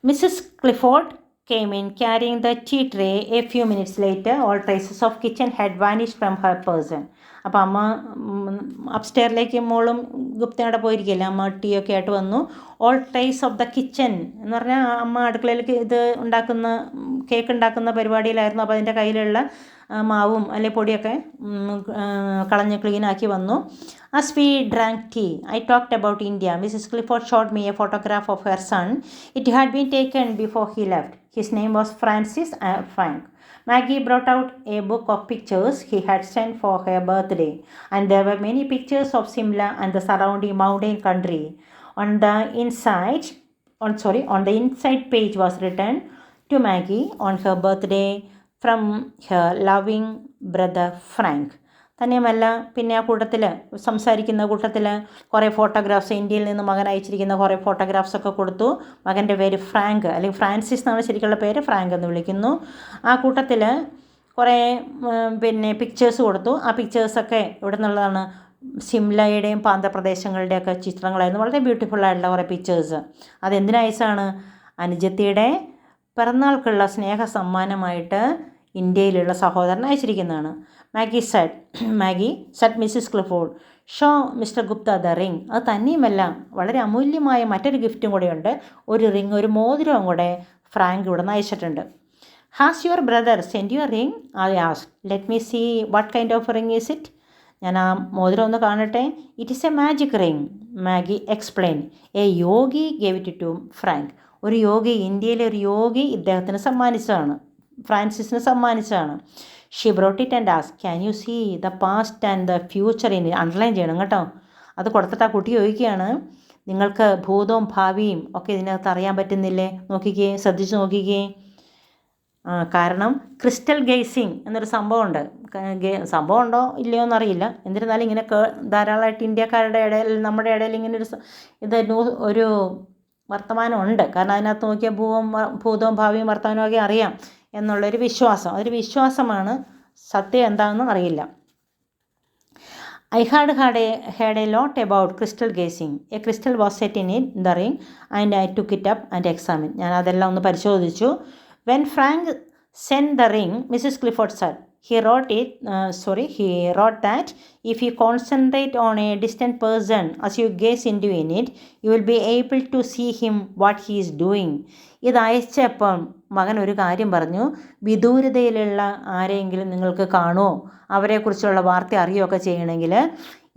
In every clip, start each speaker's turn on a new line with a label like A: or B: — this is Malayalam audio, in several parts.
A: Mrs. Clifford came in carrying the tea tray. A few minutes later, all traces of kitchen had vanished from her person. അപ്പോൾ അമ്മ അപ്സ്റ്റെയറിലേക്ക് മോളും ഗുപ്തയുടെ പോയിരിക്കില്ല. അമ്മ ടീ ഒക്കെ ആയിട്ട് വന്നു. All trace of the kitchen എന്ന് പറഞ്ഞാൽ അമ്മ അടുക്കളയിലേക്ക് ഇത് ഉണ്ടാക്കുന്ന കേക്ക് ഉണ്ടാക്കുന്ന പരിപാടിയിലായിരുന്നു. അപ്പോൾ അതിൻ്റെ കയ്യിലുള്ള മാവും അല്ലെ പൊടിയൊക്കെ കളഞ്ഞ് ക്ലീനാക്കി വന്നു. As we drank tea, I talked about India. Mrs. Clifford showed me a photograph of her son. It had been taken before he left. His name was Frank. Maggie brought out a book of pictures he had sent for her birthday, and there were many pictures of Simla and the surrounding mountain country. On the inside page was written, "To Maggie on her birthday from her loving brother Frank." തന്നെയുമല്ല, പിന്നെ ആ കൂട്ടത്തിൽ സംസാരിക്കുന്ന കൂട്ടത്തിൽ കുറേ ഫോട്ടോഗ്രാഫ്സ്, ഇന്ത്യയിൽ നിന്ന് മകൻ അയച്ചിരിക്കുന്ന കുറേ ഫോട്ടോഗ്രാഫ്സൊക്കെ കൊടുത്തു. മകൻ്റെ പേര് ഫ്രാങ്ക്, അല്ലെങ്കിൽ ഫ്രാൻസിസ് എന്നാണ് ശരിക്കുള്ള പേര്, ഫ്രാങ്ക് എന്ന് വിളിക്കുന്നു. ആ കൂട്ടത്തിൽ കുറേ പിന്നെ പിക്ചേഴ്സ് കൊടുത്തു. ആ പിക്ചേഴ്സൊക്കെ ഇവിടെ നിന്നുള്ളതാണ്, സിംലയുടെയും പ്രാന്തപ്രദേശങ്ങളുടെയൊക്കെ ചിത്രങ്ങളായിരുന്നു. വളരെ ബ്യൂട്ടിഫുള്ളായിട്ടുള്ള കുറേ പിക്ചേഴ്സ്. അതെന്തിനയച്ചാണ്? അനുജത്തിയുടെ പിറന്നാൾക്കുള്ള സ്നേഹ സമ്മാനമായിട്ട് ഇന്ത്യയിലുള്ള സഹോദരൻ അയച്ചിരിക്കുന്നതാണ്. Maggie said Mrs Clifford, show Mr Gupta the ring. അത് തന്നെയുമല്ല, വളരെ അമൂല്യമായ മറ്റൊരു ഗിഫ്റ്റും കൂടെയുണ്ട്. ഒരു റിങ്, ഒരു മോതിരവും കൂടെ ഫ്രാങ്ക് ഇവിടെ നിന്ന് അയച്ചിട്ടുണ്ട്. Has your brother send you ring? I asked. Let me see what kind of ring is it? ഞാൻ ആ മോതിരം ഒന്ന് കാണട്ടെ. It is a magic ring, Maggie explain. A yogi gave it to Frank. ഒരു യോഗി, ഇന്ത്യയിലെ ഒരു യോഗി ഇദ്ദേഹത്തിന് സമ്മാനിച്ചതാണ്, ഫ്രാൻസിസിന് സമ്മാനിച്ചതാണ്. She brought it and asked, can you see the past and the future in it? Underline ചെയ്യണം കേട്ടോ. അത് കൊടുത്തിട്ട് ആ കുട്ടി ചോദിക്കുകയാണ്, നിങ്ങൾക്ക് ഭൂതവും ഭാവിയും ഒക്കെ ഇതിനകത്ത് അറിയാൻ പറ്റുന്നില്ലേ? നോക്കിക്കേ, ശ്രദ്ധിച്ച് നോക്കിക്കേ. കാരണം ക്രിസ്റ്റൽ ഗേസിങ് എന്നൊരു സംഭവമുണ്ട്. സംഭവം ഉണ്ടോ ഇല്ലയോ എന്നറിയില്ല. എന്നിരുന്നാലും ഇങ്ങനെ ധാരാളമായിട്ട് ഇന്ത്യക്കാരുടെ ഇടയിൽ, നമ്മുടെ ഇടയിൽ ഇങ്ങനെ ഒരു വർത്തമാനമുണ്ട്. കാരണം അതിനകത്ത് നോക്കിയാൽ ഭൂതവും ഭാവിയും വർത്തമാനമൊക്കെ അറിയാം എന്നുള്ളൊരു വിശ്വാസം. അതൊരു വിശ്വാസമാണ്, സത്യം എന്താണെന്ന് അറിയില്ല. I had heard a lot about crystal gazing. A crystal was set in the ring and I took it up and examined. ഞാൻ അതെല്ലാം ഒന്ന് പരിശോധിച്ചു. When Frank sent the ring, Mrs. Clifford said, he wrote that if you concentrate on a distant person as you gaze into it, you will be able to see him what he is doing. ഇത് അയച്ചപ്പം മകൻ ഒരു കാര്യം പറഞ്ഞു, വിദൂരതയിലുള്ള ആരെങ്കിലും നിങ്ങൾക്ക് കാണുമോ, അവരെക്കുറിച്ചുള്ള വാർത്ത അറിയുകയൊക്കെ ചെയ്യണമെങ്കിൽ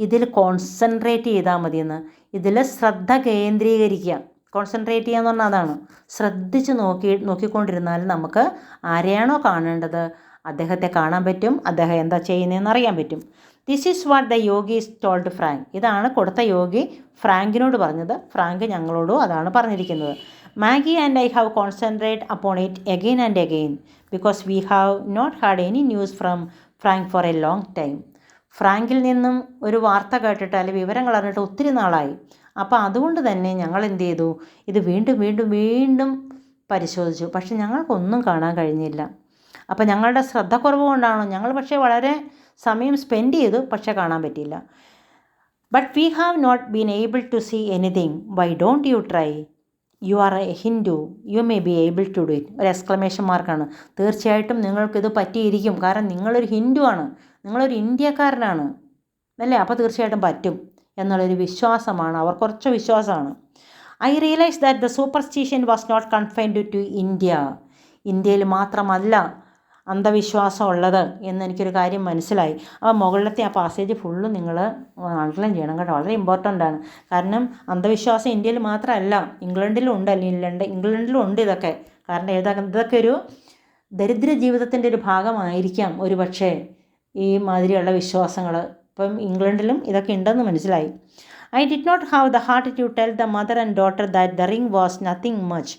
A: ഇതിൽ കോൺസെൻട്രേറ്റ് ചെയ്താൽ മതിയെന്ന്. ഇതിൽ ശ്രദ്ധ കേന്ദ്രീകരിക്കുക. കോൺസെൻട്രേറ്റ് ചെയ്യുക എന്ന് പറഞ്ഞാൽ അതാണ്. ശ്രദ്ധിച്ച് നോക്കിക്കൊണ്ടിരുന്നാൽ നമുക്ക് ആരെയാണോ കാണേണ്ടത് അദ്ദേഹത്തെ കാണാൻ പറ്റും, അദ്ദേഹം എന്താ ചെയ്യുന്നതെന്ന് അറിയാൻ പറ്റും. This is what the yogi told Frank. ഇതാണ് കൊടുത്ത യോഗി ഫ്രാങ്കിനോട് പറഞ്ഞത്. ഫ്രാങ്ക് ഞങ്ങളോടും അതാണ് പറഞ്ഞിരിക്കുന്നത്. Maggie and I have concentrate upon it again and again because we have not had any news from Frank for a long time. ഫ്രാങ്കിൽ നിന്നും ഒരു വാർത്ത കേട്ടിട്ട് അല്ലെങ്കിൽ വിവരങ്ങൾ അറിഞ്ഞിട്ട് ഒത്തിരി നാളായി. അപ്പോൾ അതുകൊണ്ട് തന്നെ ഞങ്ങൾ എന്ത് ചെയ്തു, ഇത് വീണ്ടും പരിശോധിച്ചു. പക്ഷെ ഞങ്ങൾക്കൊന്നും കാണാൻ കഴിഞ്ഞില്ല. അപ്പോൾ ഞങ്ങളുടെ ശ്രദ്ധക്കുറവ് കൊണ്ടാണോ? ഞങ്ങൾ പക്ഷേ വളരെ സമയം സ്പെൻഡ് ചെയ്തു, പക്ഷേ കാണാൻ പറ്റിയില്ല. But we have not been able to see anything. Why don't you try? You are a Hindu, you may be able to do it. ഒരു എക്സ്ക്ലമേഷൻ മാർക്കാണ്. തീർച്ചയായിട്ടും നിങ്ങൾക്കിത് പറ്റിയിരിക്കും. കാരണം നിങ്ങളൊരു ഹിന്ദു ആണ്, നിങ്ങളൊരു ഇന്ത്യക്കാരനാണ് അല്ലേ? അപ്പോൾ തീർച്ചയായിട്ടും പറ്റും എന്നുള്ളൊരു വിശ്വാസമാണ്, അവർ കുറച്ച് വിശ്വാസമാണ്. I realise that the superstition was not confined to India. ഇന്ത്യയിൽ മാത്രമല്ല അന്ധവിശ്വാസം ഉള്ളത് എന്നെനിക്കൊരു കാര്യം മനസ്സിലായി. അപ്പോൾ മുകളിലത്തെ ആ പാസേജ് ഫുള്ളും നിങ്ങൾ അണ്ടർലൈൻ ചെയ്യണം കേട്ടോ, വളരെ ഇമ്പോർട്ടൻ്റ് ആണ്. കാരണം അന്ധവിശ്വാസം ഇന്ത്യയിൽ മാത്രമല്ല, ഇംഗ്ലണ്ടിലും ഉണ്ട്, ഇംഗ്ലണ്ടിലും ഉണ്ട് ഇതൊക്കെ. കാരണം ഇതൊക്കെ ഒരു ദരിദ്ര ജീവിതത്തിൻ്റെ ഒരു ഭാഗമായിരിക്കാം ഒരു പക്ഷേ ഈ മാതിരിയുള്ള വിശ്വാസങ്ങൾ. ഇപ്പം ഇംഗ്ലണ്ടിലും ഇതൊക്കെ ഉണ്ടെന്ന് മനസ്സിലായി. I did not have the heart to tell the mother and daughter that the ring was nothing much,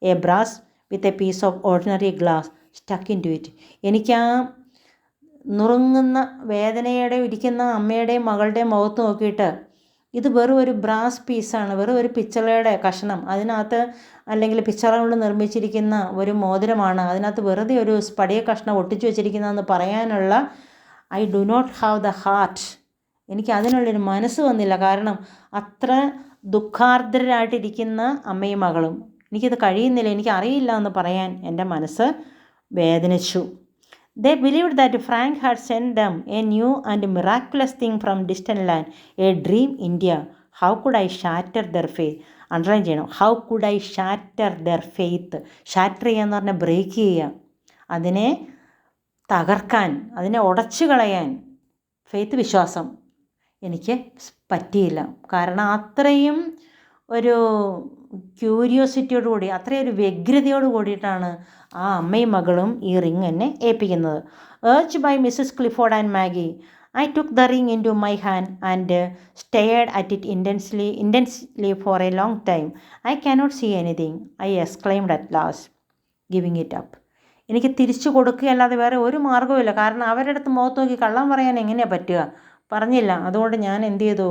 A: a brass with a piece of ordinary glass stuck into it. എനിക്ക് ആ നുറുങ്ങുന്ന വേദനയുടെ ഇരിക്കുന്ന അമ്മയുടെയും മകളുടെയും മുഖത്ത് നോക്കിയിട്ട് ഇത് വെറും ഒരു ബ്രാസ് പീസാണ്, വെറും ഒരു പിച്ചളയുടെ കഷ്ണം, അതിനകത്ത് അല്ലെങ്കിൽ പിച്ചള കൊണ്ട് നിർമ്മിച്ചിരിക്കുന്ന ഒരു മോതിരമാണ്, അതിനകത്ത് വെറുതെ ഒരു സ്പടിക കഷ്ണം ഒട്ടിച്ചു വെച്ചിരിക്കുന്നതെന്ന് പറയാനുള്ള I do not have the heart. എനിക്ക് അതിനുള്ളൊരു മനസ്സ് വന്നില്ല. കാരണം അത്ര ദുഃഖാർദ്രരായിട്ടിരിക്കുന്ന അമ്മയും മകളും എനിക്കിത് കഴിയുന്നില്ല, എനിക്കറിയില്ല എന്ന് പറയാൻ എൻ്റെ മനസ്സ് വേദനിച്ചു. They believed that Frank had sent them a new and miraculous thing from distant land, a dream India. How could I shatter their faith? Underline ചെയ്യണം. How could I shatter their faith. Shatter ചെയ്യുക എന്ന് പറഞ്ഞാൽ ബ്രേക്ക് ചെയ്യുക, അതിനെ തകർക്കാൻ, അതിനെ ഉടച്ചു കളയാൻ. ഫെയ്ത്ത് വിശ്വാസം എനിക്ക് പറ്റിയില്ല. കാരണം അത്രയും ഒരു ക്യൂരിയോസിറ്റിയോട് കൂടി, അത്രയും ഒരു വ്യഗ്രതയോട് കൂടിയിട്ടാണ് ആ അമ്മയും മകളും ഈ റിങ് എന്നെ ഏൽപ്പിക്കുന്നത്. Urged by Mrs Clifford and Maggie, I took the ring into my hand and stared at it intensely for a long time. I cannot see anything, I exclaimed at last, giving it up. എനിക്ക് തിരിച്ചു കൊടുക്കുകയല്ലാതെ വേറെ ഒരു മാർഗ്ഗവുമില്ല. കാരണം അവരുടെ അടുത്ത് മുഖത്ത് നോക്കി കള്ളം പറയാൻ എങ്ങനെയാണ് പറ്റുക? പറഞ്ഞില്ല. അതുകൊണ്ട് ഞാൻ എന്ത് ചെയ്തു,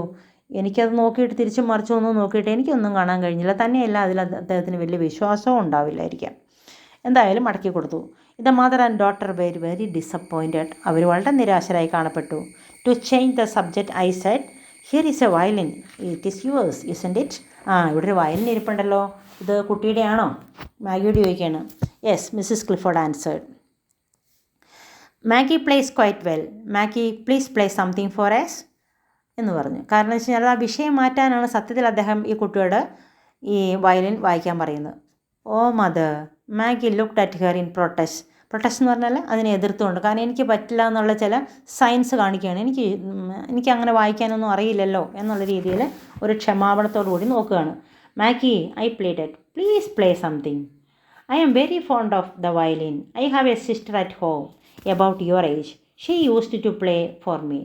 A: എനിക്കത് നോക്കിയിട്ട് തിരിച്ചും മറിച്ചും ഒന്നും നോക്കിയിട്ട് എനിക്കൊന്നും കാണാൻ കഴിഞ്ഞില്ല. തന്നെയല്ല അതിൽ അദ്ദേഹത്തിന് വലിയ വിശ്വാസവും ഉണ്ടാവില്ലായിരിക്കാം. എന്തായാലും മടക്കി കൊടുത്തു. The mother and daughter very very disappointed. അവർ വളരെ നിരാശരായി കാണപ്പെട്ടു. To change the subject I said, here is a violin, it is yours isn't it. ഇവിടെ ഒരു വയലിൻ ഇരിപ്പുണ്ടല്ലോ, ഇത് കുട്ടിയുടെ ആണോ? മാഗിയോട് ചോദിക്കുകയാണ്. Yes, Mrs Clifford answered. Maggie plays quite well, Maggie please play something for us എന്ന് പറഞ്ഞു. കാരണം എന്ന് വെച്ച് കഴിഞ്ഞാൽ ആ വിഷയം മാറ്റാനാണ് സത്യത്തിൽ അദ്ദേഹം ഈ കുട്ടിയോട് ഈ വയലിൻ വായിക്കാൻ പറയുന്നത്. Oh mother, Maggie looked at her in protest. Protest എന്ന് പറഞ്ഞാൽ അതിനെ എതിർത്തുകൊണ്ട്. കാരണം എനിക്ക് പറ്റില്ല എന്നുള്ള ചില സയൻസ് കാണിക്കുകയാണ്. എനിക്ക് അങ്ങനെ വായിക്കാനൊന്നും അറിയില്ലല്ലോ എന്നുള്ള രീതിയിൽ ഒരു ക്ഷമാപണത്തോടു കൂടി നോക്കുകയാണ്. Maggie, I pleaded, please play something. I am very fond of the violin. I have a sister at home about your age. She used to play for me.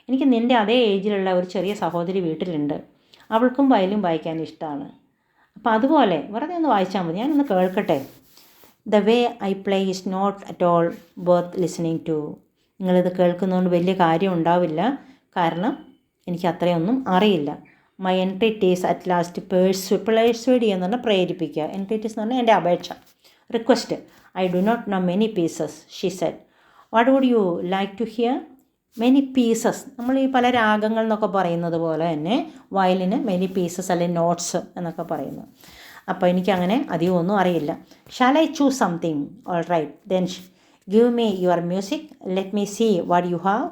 A: എനിക്ക് നിൻ്റെ അതേ ഏജിലുള്ള ഒരു ചെറിയ സഹോദരി വീട്ടിലുണ്ട്. അവൾക്കും വയലിൻ വായിക്കാൻ ഇഷ്ടമാണ്. അപ്പോൾ അതുപോലെ വെറുതെ ഒന്ന് വായിച്ചാൽ മതി, ഞാനൊന്ന് കേൾക്കട്ടെ. The way I play is not at all worth listening to. നിങ്ങളിത് കേൾക്കുന്നതുകൊണ്ട് വലിയ കാര്യം ഉണ്ടാവില്ല, കാരണം എനിക്ക് അത്രയൊന്നും അറിയില്ല. My entreaties at last persuaded എന്ന് പറഞ്ഞാൽ പ്രേരിപ്പിക്കുക. എൻട്രിറ്റീസ് എന്ന് പറഞ്ഞാൽ എൻ്റെ അപേക്ഷ, request. I do not know many pieces, she said. What would you like to hear? Many pieces, നമ്മൾ ഈ പല രാഗങ്ങൾ എന്നൊക്കെ പറയുന്നത് പോലെ തന്നെ വയലിന് മെനി പീസസ് അല്ലെങ്കിൽ നോട്ട്സ് എന്നൊക്കെ പറയുന്നു. അപ്പോൾ എനിക്കങ്ങനെ അധികം ഒന്നും അറിയില്ല. Shall I choose something? All right then give me your music, let me see what you have.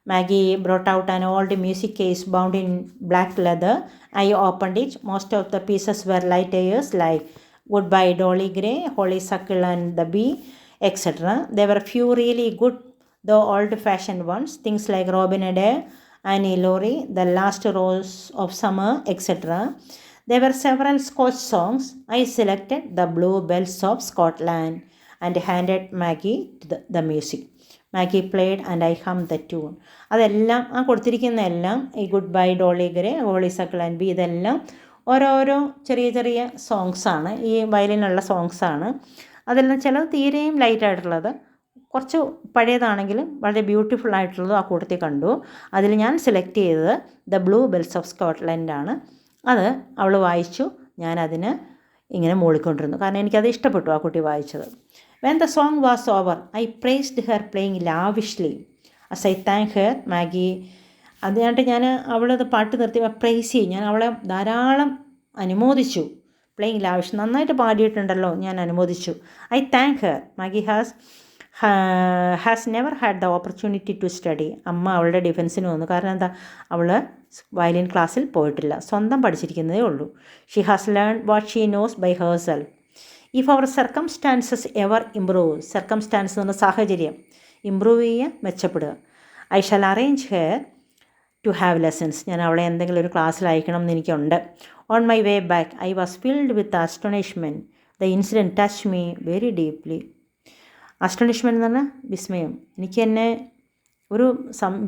A: Maggie brought out an old music case bound in black leather. I opened it. Most of the pieces were light airs like Goodbye Dolly Gray, Honeysuckle and the Bee, etc. There were few really good, though old-fashioned ones, things like Robin Adair, Annie Laurie, The Last Rose of Summer, etc. There were several Scotch songs. I selected The Bluebells of Scotland and handed Maggie the music. Maggie played and I hum the tune. അതെല്ലാം ആ കൊടുത്തിരിക്കുന്ന എല്ലാം ഈ goodbye Dolly Gray, honeysuckle and bee, ഇതെല്ലാം ഓരോരോ ചെറിയ ചെറിയ സോങ്സാണ്, ഈ വയലിനുള്ള സോങ്സാണ്. അതെല്ലാം ചിലത് തീരെയും ലൈറ്റായിട്ടുള്ളത്, കുറച്ച് പഴയതാണെങ്കിലും വളരെ ബ്യൂട്ടിഫുൾ ആയിട്ടുള്ളതും ആ കൂട്ടത്തിൽ കണ്ടു. അതിൽ ഞാൻ സെലക്ട് ചെയ്തത് ദ ബ്ലൂ ബെൽസ് ഓഫ് സ്കോട്ട്ലൻഡാണ്. അത് അവൾ വായിച്ചു, ഞാനതിന് ഇങ്ങനെ മൂളിക്കൊണ്ടിരുന്നു, കാരണം എനിക്കത് ഇഷ്ടപ്പെട്ടു ആ കുട്ടി വായിച്ചത്. When the song was over, I praised her playing lavishly. As I thanked her, Maggie, അതിനായിട്ട് ഞാൻ അവളത് പാട്ട് നിർത്തി പ്രൈസ് ചെയ്യും, ഞാൻ അവളെ ധാരാളം അനുമോദിച്ചു. പ്ലേയിങ് ലാവിഷ്, നന്നായിട്ട് പാടിയിട്ടുണ്ടല്ലോ, ഞാൻ അനുമോദിച്ചു. I thank her. Maggie has never had the opportunity to study. അമ്മ അവളുടെ ഡിഫൻസിന് വന്നു. കാരണം എന്താ, അവൾ വയലിൻ ക്ലാസ്സിൽ പോയിട്ടില്ല, സ്വന്തം പഠിച്ചിരിക്കുന്നതേ ഉള്ളൂ. She has learn what she knows by herself. If our circumstances ever improve, circumstance എന്ന് പറഞ്ഞ സാഹചര്യം ഇമ്പ്രൂവ് ചെയ്യുക, മെച്ചപ്പെടുക. I shall arrange her to have lessons. ഞാൻ അവളെ എന്തെങ്കിലും ഒരു ക്ലാസ്സിൽ അയക്കണം എന്ന് എനിക്കുണ്ട്. On my way back I was filled with astonishment. The incident touch me very deeply. Astonishment എന്ന് പറഞ്ഞാൽ വിസ്മയം. എനിക്ക് എന്നെ ഒരു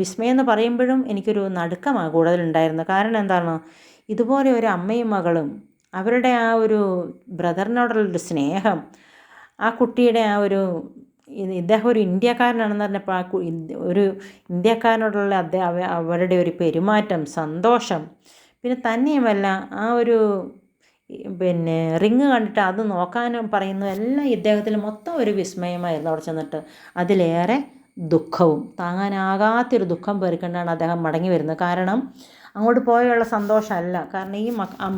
A: വിസ്മയം എന്ന് പറയുമ്പോഴും എനിക്കൊരു നടുക്കമാണ് കൂടുതലുണ്ടായിരുന്നത്. കാരണം എന്താണ്, ഇതുപോലെ ഒരു അമ്മയും മകളും അവരുടെ ആ ഒരു ബ്രദറിനോടുള്ളൊരു സ്നേഹം, ആ കുട്ടിയുടെ ആ ഒരു, ഇദ്ദേഹം ഒരു ഇന്ത്യക്കാരനാണെന്ന് പറഞ്ഞപ്പോൾ ആ ഒരു ഇന്ത്യക്കാരനോടുള്ള അവരുടെ ഒരു പെരുമാറ്റം, സന്തോഷം, പിന്നെ തന്നെയുമല്ല ആ ഒരു റിങ് കണ്ടിട്ട് അത് നോക്കാനും പറയുന്നു, എല്ലാം ഇദ്ദേഹത്തിൽ മൊത്തം ഒരു വിസ്മയമായിരുന്നു. അവിടെ ചെന്നിട്ട് അതിലേറെ ദുഃഖവും, താങ്ങാനാകാത്തൊരു ദുഃഖം പേർക്കൊണ്ടാണ് അദ്ദേഹം മടങ്ങി വരുന്നത്. കാരണം അങ്ങോട്ട് പോയുള്ള സന്തോഷമല്ല, കാരണം ഈ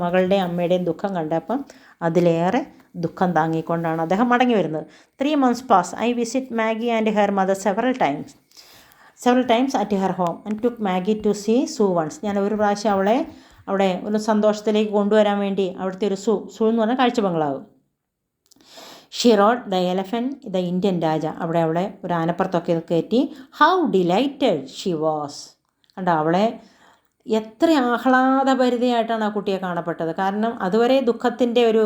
A: മകളുടെയും അമ്മയുടെയും ദുഃഖം കണ്ടപ്പം അതിലേറെ ദുഃഖം താങ്ങിക്കൊണ്ടാണ് അദ്ദേഹം മടങ്ങി വരുന്നത്. 3 months pass. I visit Maggie and her mother several times at her home and took Maggie to see Sue once. ഞാൻ ഒരു പ്രാവശ്യം അവളെ അവിടെ ഒരു സന്തോഷത്തിലേക്ക് കൊണ്ടുവരാൻ വേണ്ടി അവിടുത്തെ ഒരു സൂ എന്ന് പറഞ്ഞാൽ കാഴ്ച ബംഗ്ലാവ്. She rode the elephant the Indian Raja. അവിടെ അവളെ ഒരു ആനപ്പുറത്തൊക്കെ കയറ്റി. How delighted she was. കണ്ടോ, അവളെ എത്ര ആഹ്ലാദഭരിതയായിട്ടാണ് ആ കുട്ടിയെ കാണപ്പെട്ടത്. കാരണം അതുവരെ ദുഃഖത്തിൻ്റെ ഒരു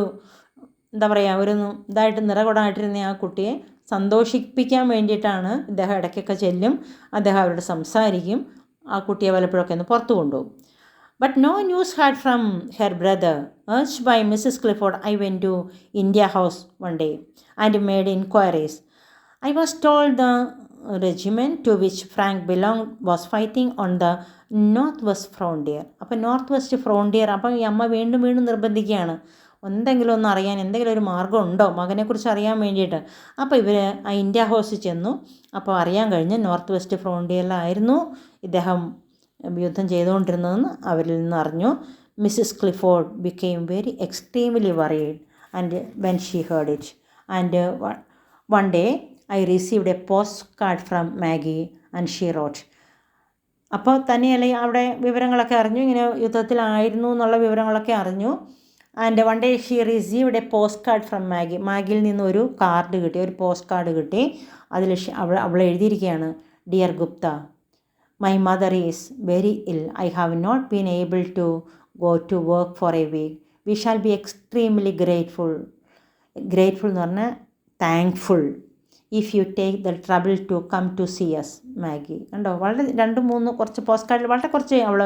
A: എന്താ പറയുക, ഒരു ഇതായിട്ട് നിറകൊടായിട്ടിരുന്ന ആ കുട്ടിയെ സന്തോഷിപ്പിക്കാൻ വേണ്ടിയിട്ടാണ് ഇദ്ദേഹം ഇടയ്ക്കൊക്കെ ചെല്ലും, അദ്ദേഹം അവരോട് സംസാരിക്കും, ആ കുട്ടിയെ പലപ്പോഴൊക്കെ ഒന്ന് പുറത്തു കൊണ്ടുപോകും. But no news had from her brother. Urged by Mrs. Clifford, I went to India House one day and made inquiries. I was told the regiment to which Frank belonged was fighting on the Northwest Frontier. അപ്പോൾ നോർത്ത് വെസ്റ്റ് ഫ്രോണ്ടിയർ. അപ്പം ഈ അമ്മ വീണ്ടും നിർബന്ധിക്കുകയാണ്, എന്തെങ്കിലും ഒന്ന് അറിയാൻ, എന്തെങ്കിലും ഒരു മാർഗ്ഗം ഉണ്ടോ മകനെക്കുറിച്ച് അറിയാൻ വേണ്ടിയിട്ട്. അപ്പോൾ ഇവർ ആ ഇന്ത്യ ഹൗസിൽ ചെന്നു. അപ്പോൾ അറിയാൻ കഴിഞ്ഞ് നോർത്ത് വെസ്റ്റ് ഫ്രോണ്ടിയറിലായിരുന്നു ഇദ്ദേഹം യുദ്ധം ചെയ്തുകൊണ്ടിരുന്നതെന്ന് അവരിൽ നിന്ന് അറിഞ്ഞു. Mrs Clifford became very extremely worried and when she heard it and one day I received a postcard from Maggi and she wrote. അപ്പോൾ തന്നെയല്ല അവിടെ വിവരങ്ങളൊക്കെ അറിഞ്ഞു, ഇങ്ങനെ യുദ്ധത്തിലായിരുന്നു എന്നുള്ള വിവരങ്ങളൊക്കെ അറിഞ്ഞു. And one day she received a postcard from മാഗിയിൽ നിന്ന് ഒരു കാർഡ് കിട്ടി, ഒരു പോസ്റ്റ് കാർഡ് കിട്ടി. അതിൽ അവൾ എഴുതിയിരിക്കുകയാണ്, dear Gupta, my mother is very ill. I have not been able to go to work for a week. We shall be extremely grateful എന്ന് പറഞ്ഞാൽ thankful if you take the trouble to come to see us Maggie. കണ്ടോ, വളരെ 2-3 കുറച്ച് പോസ്റ്റ് കാർഡിൽ വളരെ കുറച്ച് അവൾ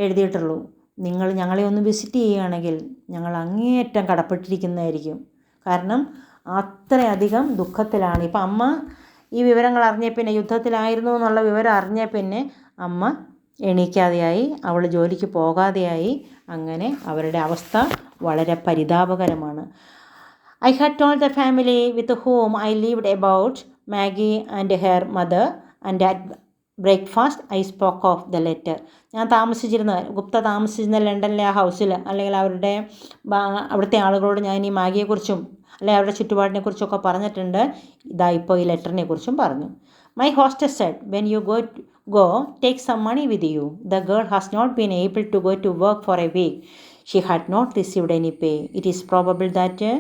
A: എഴുതിയിട്ടുള്ളൂ. നിങ്ങൾ ഞങ്ങളെ ഒന്ന് വിസിറ്റ് ചെയ്യുകയാണെങ്കിൽ ഞങ്ങൾ അങ്ങേയറ്റം കടപ്പെട്ടിരിക്കുന്നതായിരിക്കും. കാരണം അത്രയധികം ദുഃഖത്തിലാണ്. ഇപ്പം അമ്മ ഈ വിവരങ്ങൾ അറിഞ്ഞ പിന്നെ, യുദ്ധത്തിലായിരുന്നു എന്നുള്ള വിവരം അറിഞ്ഞ പിന്നെ അമ്മ എണീക്കാതെയായി, അവൾ ജോലിക്ക് പോകാതെയായി. അങ്ങനെ അവരുടെ അവസ്ഥ വളരെ പരിതാപകരമാണ്. I had told the family with whom I lived about Maggie and her mother and at breakfast I spoke of the letter. ഞാൻ ഗുപ്ത താമസിച്ചിരുന്ന ലണ്ടനിലെ ആ ഹൗസിൽ, അല്ലെങ്കിൽ അവിടുത്തെ ആളുകളോട് ഞാൻ ഈ മാഗിയെക്കുറിച്ചും അല്ലെങ്കിൽ അവരുടെ ചുറ്റുപാടിനെക്കുറിച്ചൊക്കെ പറഞ്ഞിട്ടുണ്ട്. ഇതാ ഇപ്പോൾ ഈ ലെറ്ററിനെ കുറിച്ചും പറഞ്ഞു. My hostess said, when you go take some money with you. The girl has not been able to go to work for a week. She had not received any pay. It is probable that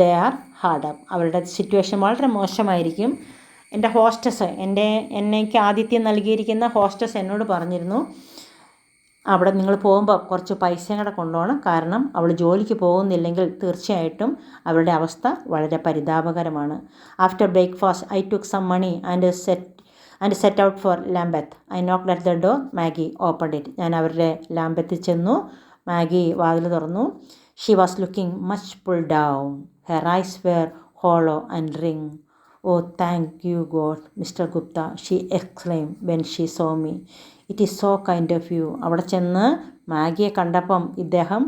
A: they are hard up. അവരുടെ സിറ്റുവേഷൻ വളരെ മോശമായിരിക്കും. എൻ്റെ ഹോസ്റ്റസ്, എന്നേക്ക് ആതിഥ്യം നൽകിയിരിക്കുന്ന ഹോസ്റ്റസ് എന്നോട് പറഞ്ഞിരുന്നു, അവിടെ നിങ്ങൾ പോകുമ്പോൾ കുറച്ച് പൈസയും കൂടെ കൊണ്ടുപോകണം. കാരണം അവൾ ജോലിക്ക് പോകുന്നില്ലെങ്കിൽ തീർച്ചയായിട്ടും അവരുടെ അവസ്ഥ വളരെ പരിതാപകരമാണ്. After breakfast I took some money and set out for Lambeth. I knocked at the door. Maggie opened it. ഞാൻ അവരുടെ ലാംബത്തിൽ ചെന്നു. മാഗി വാതിൽ തുറന്നു. She was looking much pull down. Her eyes were hollow and ring. Oh thank you God Mr Gupta, she exclaim when she saw me. It is so kind of you. അവിടെ ചെന്ന് മാഗിയെ കണ്ടപ്പം ഇദ്ദേഹം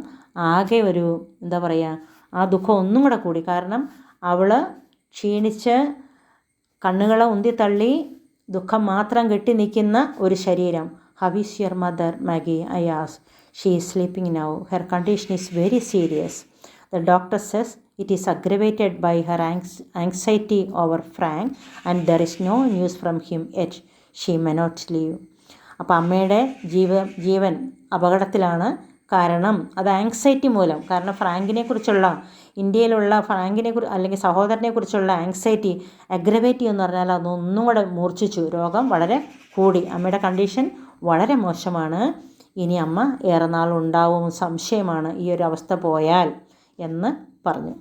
A: ആകെ ഒരു എന്താ പറയുക, ആ ദുഃഖം ഒന്നും കൂടെ കൂടി. കാരണം അവൾ ക്ഷീണിച്ച് കണ്ണുകളെ ഉന്തിത്തള്ളി ദുഃഖം മാത്രം കെട്ടി നിൽക്കുന്ന ഒരു ശരീരം. How is your mother Maggi, I asked. She is sleeping now. Her condition is very serious. The doctor cess it is aggravated by her anxiety over Frank and there is no news from him yet. She may not live. അപ്പോൾ അമ്മയുടെ ജീവൻ അപകടത്തിലാണ്. കാരണം അത് ആങ്സൈറ്റി മൂലം. കാരണം ഇന്ത്യയിലുള്ള അല്ലെങ്കിൽ സഹോദരനെ കുറിച്ചുള്ള ആങ്സൈറ്റി അഗ്രവേറ്റ് ചെയ്യുമെന്ന് പറഞ്ഞാൽ അതൊന്നും കൂടെ മൂർച്ഛിച്ചു. രോഗം വളരെ കൂടി. അമ്മയുടെ കണ്ടീഷൻ വളരെ മോശമാണ്. ഇനി അമ്മ ഏറെ നാളുണ്ടാവും, സംശയമാണ് ഈ ഒരു അവസ്ഥ പോയാൽ എന്ന് പറഞ്ഞു.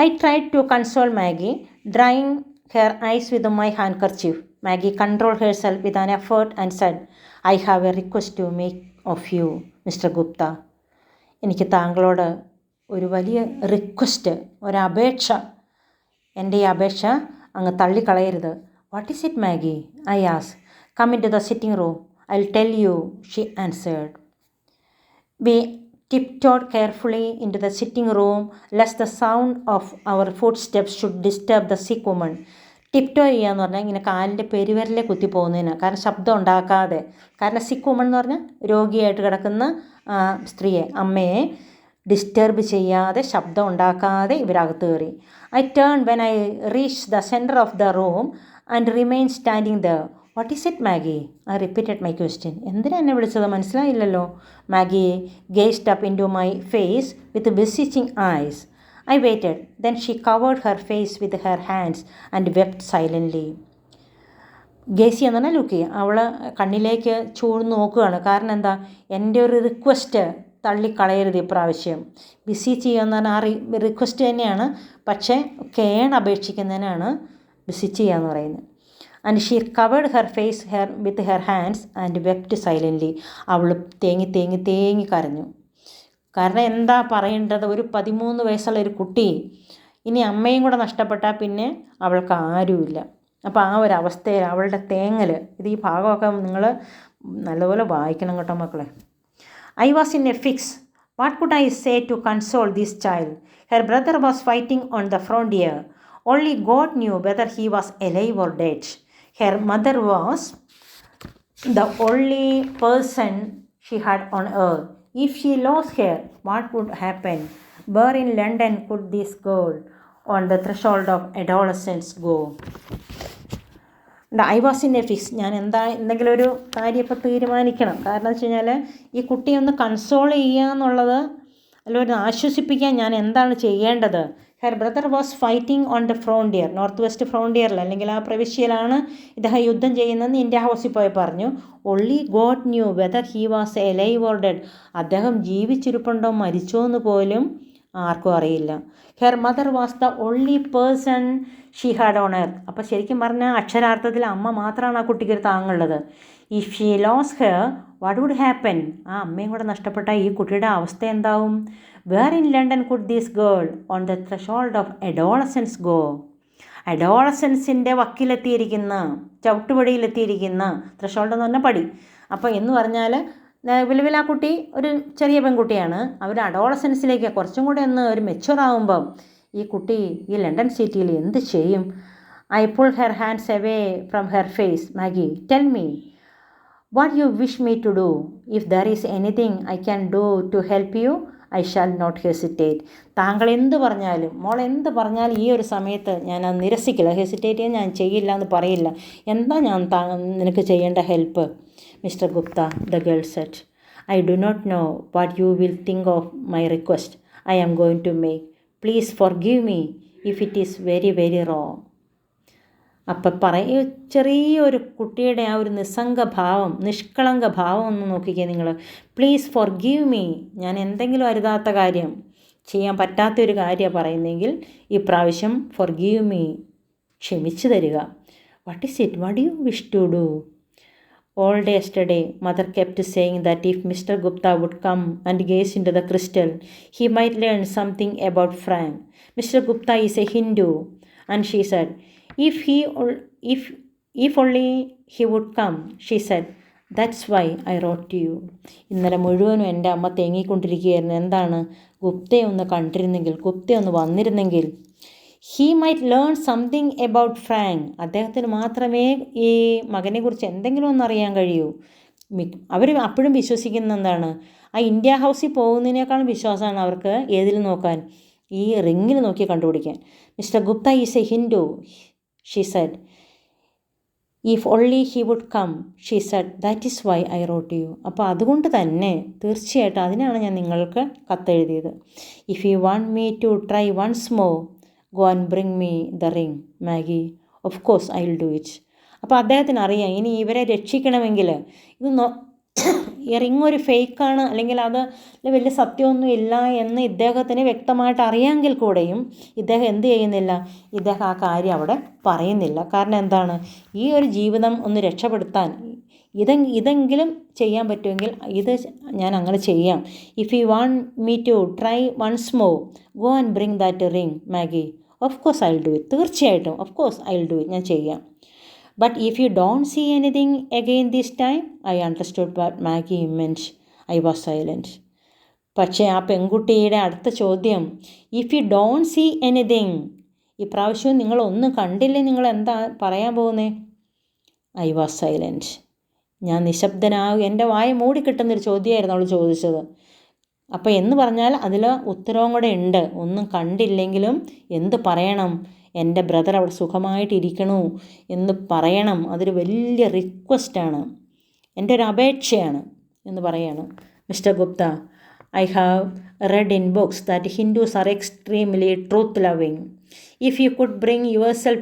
A: I tried to console Maggie, drying her eyes with my handkerchief. Maggie controlled herself with an effort and said, I have a request to make of you, Mr. Gupta. എനിക്ക് താങ്കളോട് ഒരു വലിയ റിക്വസ്റ്റ്, ഒരപേക്ഷ. എൻ്റെ ഈ അപേക്ഷ അങ്ങ് തള്ളിക്കളയരുത്. What is it Maggie, I asked. Come in to the sitting room, I will tell you, she answered. We tiptoed carefully into the sitting room lest the sound of our footsteps should disturb the sick woman. Tiptoe ചെയ്യുക എന്ന് പറഞ്ഞാൽ ഇങ്ങനെ കാലിൻ്റെ പെരുവിരലെ കുത്തി പോകുന്നതിന്, കാരണം ശബ്ദം ഉണ്ടാക്കാതെ. കാരണം സിക്ക് വുമൺ എന്ന് പറഞ്ഞാൽ രോഗിയായിട്ട് കിടക്കുന്ന സ്ത്രീയെ, അമ്മയെ ഡിസ്റ്റർബ് ചെയ്യാതെ, ശബ്ദം ഉണ്ടാക്കാതെ ഇവരകത്ത് കയറി. I turn when I reach the centre of the room and remain standing there. What is it Maggie? I repeated my question. എന്തിനാ എന്നെ വിളിച്ചത്? മനസ്സിലായില്ലല്ലോ. Maggie gazed up in to my face with beseeching eyes. I waited. Then she covered her face with her hands and wept silently. ഗേസി എന്ന് പറഞ്ഞാൽ ലുക്കി. അവൾ കണ്ണിലേക്ക് ചൂഴ്ന്ന് നോക്കുകയാണ്. കാരണം എന്താ? എൻ്റെ ഒരു റിക്വസ്റ്റ് തള്ളിക്കളയരുത് ഇപ്രാവശ്യം. ബിസിച്ച് ചെയ്യുക എന്ന് പറഞ്ഞാൽ ആ റിക്വസ്റ്റ് തന്നെയാണ്, പക്ഷേ അപേക്ഷിക്കുന്നതിനാണ് ബിസിച്ച് ചെയ്യുക എന്ന് പറയുന്നത്. And she covered her face with her hands and wept silently. അവൾ തേങ്ങി കരഞ്ഞു. കാരണം എന്താ പറയേണ്ടത്? ഒരു 13 വയസ്സുള്ള ഒരു കുട്ടി, ഇനി അമ്മയും കൂടെ നഷ്ടപ്പെട്ടാൽ പിന്നെ അവൾക്ക് ആരുമില്ല. അപ്പോൾ ആ ഒരു അവസ്ഥയിൽ അവളുടെ തേങ്ങൽ, ഈ ഭാഗമൊക്കെ നിങ്ങൾ നല്ലപോലെ വായിക്കണം കേട്ടോ മക്കളെ. I was in a fix. What could I say to console this child? Her brother was fighting on the frontier. Only God knew whether he was alive or dead. Her mother was the only person she had on earth. If she lost her, what would happen? Where in London could this girl on the threshold of adolescence go? I was in a fix. ഞാൻ എന്തെങ്കിലും ഒരു കാര്യം ഇപ്പോൾ തീരുമാനിക്കണം. കാരണം എന്ന് വെച്ച് കഴിഞ്ഞാൽ ഈ കുട്ടിയെ ഒന്ന് കൺസോൾ ചെയ്യുക എന്നുള്ളത്, അല്ലെങ്കിൽ ആശ്വസിപ്പിക്കാൻ ഞാൻ എന്താണ് ചെയ്യേണ്ടത്? Her brother was fighting on the frontier. North west ഫ്രോണ്ടിയറിൽ, അല്ലെങ്കിൽ ആ പ്രവിശ്യയിലാണ് ഇദ്ദേഹം യുദ്ധം ചെയ്യുന്നതെന്ന് ഇന്ത്യ ഹൗസിൽ പോയി പറഞ്ഞു. Only God knew whether he was alive or dead. അദ്ദേഹം ജീവിച്ചിരിപ്പുണ്ടോ മരിച്ചോ എന്ന് പോലും ആർക്കും അറിയില്ല. Her mother was the only person she had on earth. അപ്പോൾ ശരിക്കും പറഞ്ഞാൽ അക്ഷരാർത്ഥത്തിൽ അമ്മ മാത്രമാണ് ആ കുട്ടിക്ക് ഒരു താങ്ങുള്ളത്. If she lose her, what would happen? ആ അമ്മയും കൂടെ നഷ്ടപ്പെട്ടാൽ ഈ കുട്ടിയുടെ അവസ്ഥ എന്താവും? Where in London could this girl on the threshold of adolescence go? അഡോളസൻസിൻ്റെ വക്കിലെത്തിയിരിക്കുന്ന, ചവിട്ടുപടിയിലെത്തിയിരിക്കുന്ന, ത്രഷോൾഡ് എന്ന് പറഞ്ഞാൽ പടി. അപ്പോൾ എന്ന് പറഞ്ഞാൽ വിലവിൽ ആ കുട്ടി ഒരു ചെറിയ പെൺകുട്ടിയാണ്. അവർ അഡോളസൻസിലേക്ക് കുറച്ചും കൂടെ ഒന്ന് ഒരു മെച്ചുവറാകുമ്പം ഈ കുട്ടി ഈ ലണ്ടൻ സിറ്റിയിൽ എന്ത് ചെയ്യും? I pull her hands away from her face. Maggie, tell me what you wish me to do. If there is anything I can do to help you, I shall not hesitate. താങ്കൾ എന്ത് പറഞ്ഞാലും, മോൾ എന്ത് പറഞ്ഞാലും ഈ ഒരു സമയത്ത് ഞാൻ അത് നിരസിക്കില്ല. ഹെസിറ്റേറ്റ് ചെയ്യാൻ ഞാൻ ചെയ്യില്ല എന്ന് പറയില്ല. എന്താ ഞാൻ നിനക്ക് ചെയ്യേണ്ട help? Mr Gupta, the girl said. I do not know what you will think of my request I am going to make. Please forgive me if it is very very wrong. അപ്പം ചെറിയൊരു കുട്ടിയുടെ ആ ഒരു നിസ്സംഗഭാവം, നിഷ്കളങ്ക ഭാവം ഒന്ന് നോക്കിക്കേ നിങ്ങൾ. Please forgive me. ഞാൻ എന്തെങ്കിലും അരുതാത്ത കാര്യം, ചെയ്യാൻ പറ്റാത്തൊരു കാര്യമാണ് പറയുന്നതെങ്കിൽ ഇപ്രാവശ്യം ഫോർഗീവ് മീ, ക്ഷമിച്ചു തരിക. What is it? What you wish to do? All day yesterday, mother kept saying that if Mr. Gupta would come and gaze into the crystal, he might learn something about Frank. Mr. Gupta is a Hindu, and she said, if only he would come, she said. That's why I wrote to you. ഇന്നലെ മുഴുവനും എൻ്റെ അമ്മ തേങ്ങിക്കൊണ്ടിരിക്കുകയായിരുന്നു. എന്താണ്? ഗുപ്തയെ ഒന്ന് കണ്ടിരുന്നെങ്കിൽ, ഗുപ്തയെ ഒന്ന് വന്നിരുന്നെങ്കിൽ. He might learn something about Frank. അദ്ദേഹത്തിന് മാത്രമേ ഈ മകനെക്കുറിച്ച് എന്തെങ്കിലും ഒന്നറിയാൻ കഴിയൂ. അവർ അപ്പോഴും വിശ്വസിക്കുന്ന എന്താണ്? ആ ഇന്ത്യ ഹൗസിൽ പോകുന്നതിനേക്കാളും വിശ്വാസമാണ് അവർക്ക് ഏതിൽ നോക്കാൻ? ഈ റിങ്ങിൽ നോക്കി കണ്ടുപിടിക്കാൻ. Mr Gupta is a Hindu, she said. If only he would come, she said. That is why I wrote you. അപ്പോൾ അതുകൊണ്ട് തന്നെ തീർച്ചയായിട്ടും അതിനാണ് ഞാൻ നിങ്ങൾക്ക് കത്തെഴുതിയത്. If you want me to try once more, go and bring me the ring, Maggie. Of course I will do it. അപ്പോൾ അദ്ദേഹത്തിന് അറിയാം ഇനി ഇവരെ രക്ഷിക്കണമെങ്കിൽ ഇത് ഈ റിങ് ഒരു ഫേക്കാണ്, അല്ലെങ്കിൽ അത് വലിയ സത്യമൊന്നും ഇല്ല എന്ന് ഇദ്ദേഹത്തിന് വ്യക്തമായിട്ട് അറിയാമെങ്കിൽ കൂടെയും ഇദ്ദേഹം എന്ത് ചെയ്യുന്നില്ല? ഇദ്ദേഹം ആ കാര്യം അവിടെ പറയുന്നില്ല. കാരണം എന്താണ്? ഈ ഒരു ജീവിതം ഒന്ന് രക്ഷപ്പെടുത്താൻ ഇതെങ്കിലും ചെയ്യാൻ പറ്റുമെങ്കിൽ ഇത് ഞാൻ അങ്ങനെ ചെയ്യാം. If you want me to try once more, go and bring that ring, Maggie. Of course I will do it. തീർച്ചയായിട്ടും of course I will do it. ഞാൻ ചെയ്യാം. But if you don't see anything again this time, I understood what Maggie meant. I was silent. പക്ഷേ ആ പെൺകുട്ടിയുടെ അടുത്ത ചോദ്യം, if you don't see anything, ഈ പ്രാവശ്യവും നിങ്ങളൊന്നും കണ്ടില്ലേ, നിങ്ങൾ എന്താ പറയാൻ പോകുന്നത്? I was silent. ഞാൻ നിശബ്ദനാകും, എൻ്റെ വായ മൂടിക്കിട്ടുന്നൊരു ചോദ്യമായിരുന്നു അവൾ ചോദിച്ചത്. അപ്പോൾ എന്ന് പറഞ്ഞാൽ അതിൽ ഉത്തരവും കൂടെ ഉണ്ട്. ഒന്നും കണ്ടില്ലെങ്കിലും എന്ത് പറയണം, എൻ്റെ ബ്രദർ അവിടെ സുഖമായിട്ടിരിക്കണു എന്ന് പറയണം. അതൊരു വലിയ റിക്വസ്റ്റാണ്, എൻ്റെ ഒരു അപേക്ഷയാണ് എന്ന് പറയാണ്. Mister Gupta, I have read in books that Hindus are extremely truth-loving. If you could bring yourself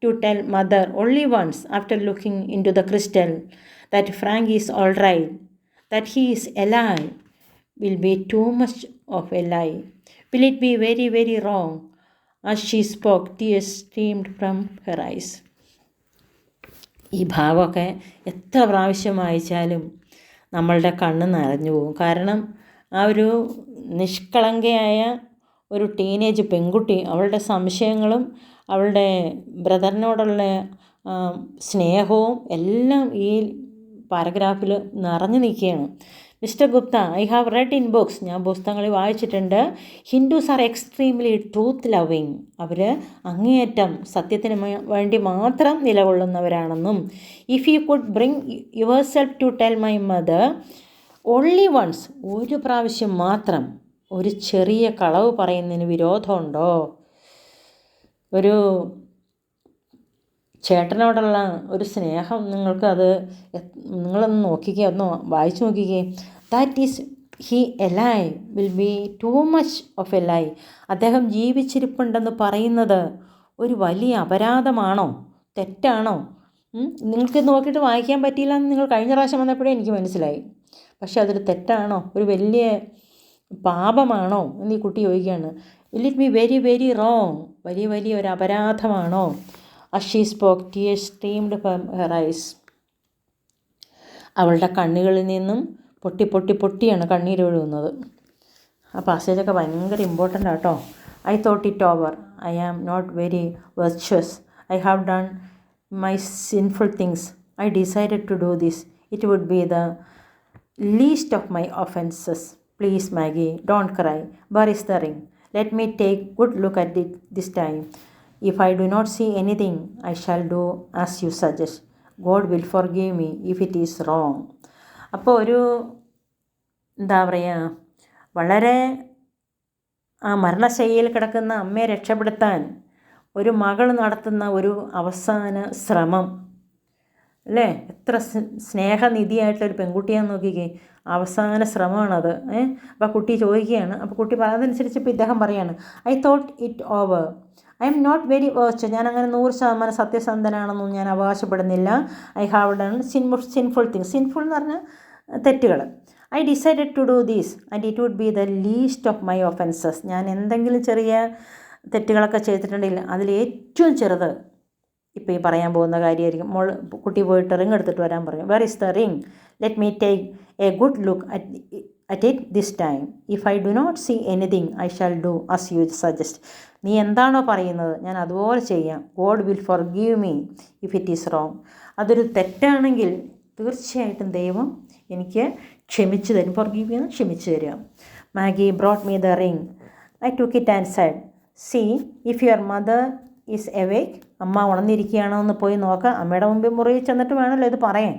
A: to tell mother only once after looking into the crystal that Frank is all right, that he is alive, will be too much of a lie. Will it be very, very wrong? As she spoke, tears streamed from her eyes. ഈ ഭാവമൊക്കെ എത്ര പ്രാവശ്യം വായിച്ചാലും നമ്മളുടെ കണ്ണ് നിറഞ്ഞു പോകും. കാരണം ആ ഒരു നിഷ്കളങ്കയായ ഒരു ടീനേജ് പെൺകുട്ടി, അവളുടെ സംശയങ്ങളും അവളുടെ ബ്രദറിനോടുള്ള സ്നേഹവും എല്ലാം ഈ പാരഗ്രാഫിൽ നിറഞ്ഞു നിൽക്കുകയാണ്. Mister Gupta, I have read in books, ഞാൻ പുസ്തകങ്ങളിൽ വായിച്ചിട്ടുണ്ട്, Hindus are extremely truth loving, അവർ അങ്ങേയറ്റം സത്യത്തിന് വേണ്ടി മാത്രം നിലകൊള്ളുന്നവരാണെന്നും, if you could bring yourself to tell my mother only once, ഒരു പ്രാവശ്യം മാത്രം ഒരു ചെറിയ കളവ് പറയുന്നതിന് വിരോധമുണ്ടോ? ഒരു ചേട്ടനോടുള്ള ഒരു സ്നേഹം നിങ്ങൾക്കത് നിങ്ങളൊന്ന് നോക്കിക്കേ, ഒന്ന് വായിച്ചു നോക്കിക്കേ. That is he alive will be too much of a lie. അദ്ദേഹം ജീവിച്ചിരിപ്പുണ്ടെന്ന് പറയുന്നത് ഒരു വലിയ അപരാധമാണോ, തെറ്റാണോ? നിങ്ങൾക്ക് നോക്കിയിട്ട് വായിക്കാൻ പറ്റിയില്ല എന്ന് നിങ്ങൾ കഴിഞ്ഞ പ്രാവശ്യം വന്നപ്പോഴേ എനിക്ക് മനസ്സിലായി. പക്ഷെ അതൊരു തെറ്റാണോ, ഒരു വലിയ പാപമാണോ എന്ന് ഈ കുട്ടി ചോദിക്കുകയാണ്. Will it be very very wrong, വലിയ വലിയ ഒരു അപരാധമാണോ? As she spoke, tears streamed from her eyes. അവളുടെ കണ്ണുകളിൽ നിന്നും പൊട്ടിയാണ് കണ്ണീരൊഴുകുന്നത്. ആ പാസേജൊക്കെ ഭയങ്കര ഇമ്പോർട്ടൻ്റ് ആട്ടോ. I thought it over, I am not very virtuous, I have done my sinful things, I decided to do this, it would be the least of my offenses. Please, Maggie, don't cry. Where is the ring? Let me take good look at it this time. If I do not see anything, I shall do as you suggest. God will forgive me if it is wrong. അപ്പോൾ ഒരു എന്താ പറയുക, വളരെ ആ മരണശയ്യയിൽ കിടക്കുന്ന അമ്മയെ രക്ഷപ്പെടുത്താൻ ഒരു മകൾ നടത്തുന്ന ഒരു അവസാന ശ്രമം അല്ലേ, എത്ര സ്നേഹനിധിയായിട്ടൊരു പെൺകുട്ടിയാണെന്ന് നോക്കിക്കേ, അവസാന ശ്രമമാണത്. അപ്പോൾ കുട്ടി ചോദിക്കുകയാണ്, അപ്പോൾ കുട്ടി അതനുസരിച്ച് ഇപ്പോൾ ഇദ്ദേഹം പറയാണ്, I thought it over, I am not very virtuous, ഞാൻ അങ്ങനെ 100% സത്യസന്ധനാണെന്നും ഞാൻ അവകാശപ്പെടുന്നില്ല. I have done sinful things, sinful എന്ന് പറഞ്ഞാൽ തെറ്റുകൾ. I decided to do these and it would be the least of my offences. ഞാൻ എന്തെങ്കിലും ചെറിയ തെറ്റുകളൊക്കെ ചെയ്തിട്ടുണ്ടെങ്കിൽ അതിൽ ഏറ്റവും ചെറുത് ഇപ്പോൾ ഈ പറയാൻ പോകുന്ന കാര്യമായിരിക്കും. കുട്ടി പോയിട്ട് റിങ് എടുത്തിട്ട് വരാൻ പറഞ്ഞു. Where is the ring? Let me take a good look at it this time. If I do not see anything I shall do as you suggest. നീ എന്താണോ പറയുന്നത് ഞാൻ അതുപോലെ ചെയ്യാം. God will forgive me if it is wrong. അതൊരു തെറ്റാണെങ്കിൽ തീർച്ചയായിട്ടും ദൈവം എനിക്ക് ക്ഷമിച്ചു തരും. ഫോർഗീവ് ചെയ്യുന്ന ക്ഷമിച്ചു തരിക. Maggie brought me the ring. I took it and said, see if your mother is awake. അമ്മ ഉണർന്നിരിക്കുകയാണോ എന്ന് പോയി നോക്കാം. അമ്മയുടെ മുമ്പിൽ മുറിയിൽ ചെന്നിട്ട് വേണമല്ലോ ഇത് പറയാൻ.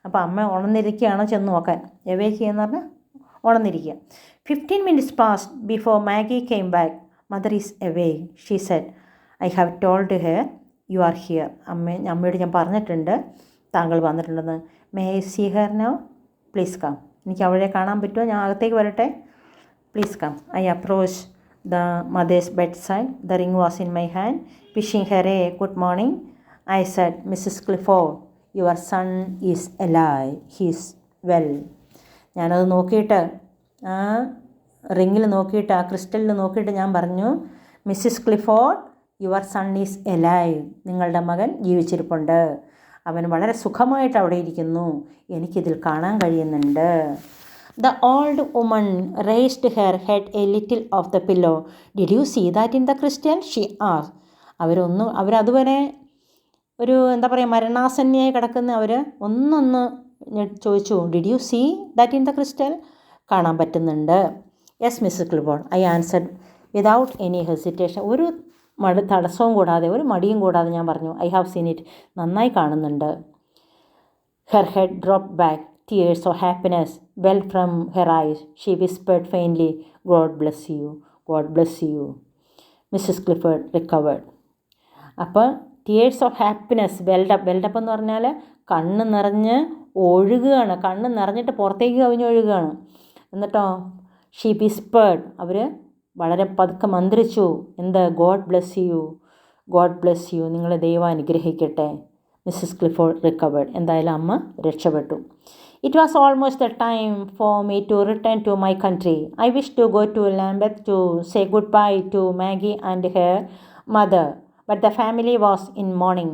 A: അപ്പോൾ അമ്മ ഉണർന്നിരിക്കുകയാണോ ചെന്ന് നോക്കാൻ. എവേക്ക് എന്ന് പറഞ്ഞാൽ ഉണർന്നിരിക്കുക. 15 minutes passed before Maggie came back. Mother is away, she said. I have told her you are here. അമ്മയോട് ഞാൻ പറഞ്ഞിട്ടുണ്ട് താങ്കൾ വന്നിട്ടുണ്ടെന്ന്. May I see her now? Please come. എനിക്ക് അവളെ കാണാൻ പറ്റുമോ? ഞാൻ അകത്തേക്ക് വരട്ടെ? Please come. I approached the mother's bedside. The ring was in my hand. Wishing her a good morning, I said, Mrs. Clifford, your son is alive. He is well. ഞാനത് നോക്കിയിട്ട് ആ റിങ്ങിൽ നോക്കിയിട്ട് ആ ക്രിസ്റ്റലിൽ നോക്കിയിട്ട് ഞാൻ പറഞ്ഞു, Mrs Clifford, your sun is alive. നിങ്ങളുടെ മകൻ ജീവിച്ചിരിപ്പുണ്ട്. അവൻ വളരെ സുഖമായിട്ട് അവിടെ ഇരിക്കുന്നു. എനിക്കിതിൽ കാണാൻ കഴിയുന്നുണ്ട്. The old woman raised her head a little off the pillow. Did you see that in the crystal? She asked. അവരതുവരെ ഒരു എന്താ പറയുക മരണാസന്നയായി കിടക്കുന്ന അവർ ഒന്നൊന്ന് ചോദിച്ചു, did you see that in the crystal? കാണാൻ പറ്റുന്നുണ്ട്. Yes Mrs Clifford, I answered without any hesitation. ഒരു തടസ്സവും കൂടാതെ ഒരു മടിയും കൂടാതെ ഞാൻ പറഞ്ഞു, ഐ ഹാവ് സീൻ ഇറ്റ്. നന്നായി കാണുന്നുണ്ട്. Her head dropped back. Tears of happiness welled from her eyes. She whispered faintly, "God bless you. God bless you." Mrs. Clifford recovered. അപ്പോൾ ടീയേഴ്സ് ഓഫ് ഹാപ്പിനെസ് വെൽഡപ്പ് എന്ന് പറഞ്ഞാൽ കണ്ണ് നിറഞ്ഞ് ഒഴുകുകയാണ്, കണ്ണ് നിറഞ്ഞിട്ട് പുറത്തേക്ക് കവിഞ്ഞൊഴുകുകയാണ്. എന്നിട്ടോ ഷീ വിസ്പേർഡ്, അവർ വളരെ പതുക്കെ മന്ത്രിച്ചു, എന്ത്? God bless you, God bless you, നിങ്ങളെ ദൈവം അനുഗ്രഹിക്കട്ടെ. മിസ്സസ് ക്ലിഫോർഡ് റിക്കവേർഡ്, എന്തായാലും അമ്മ രക്ഷപ്പെട്ടു. It was almost the time for me to return to my country. I wish to go to Lambeth to say goodbye to Maggie and her mother, but the family was in mourning.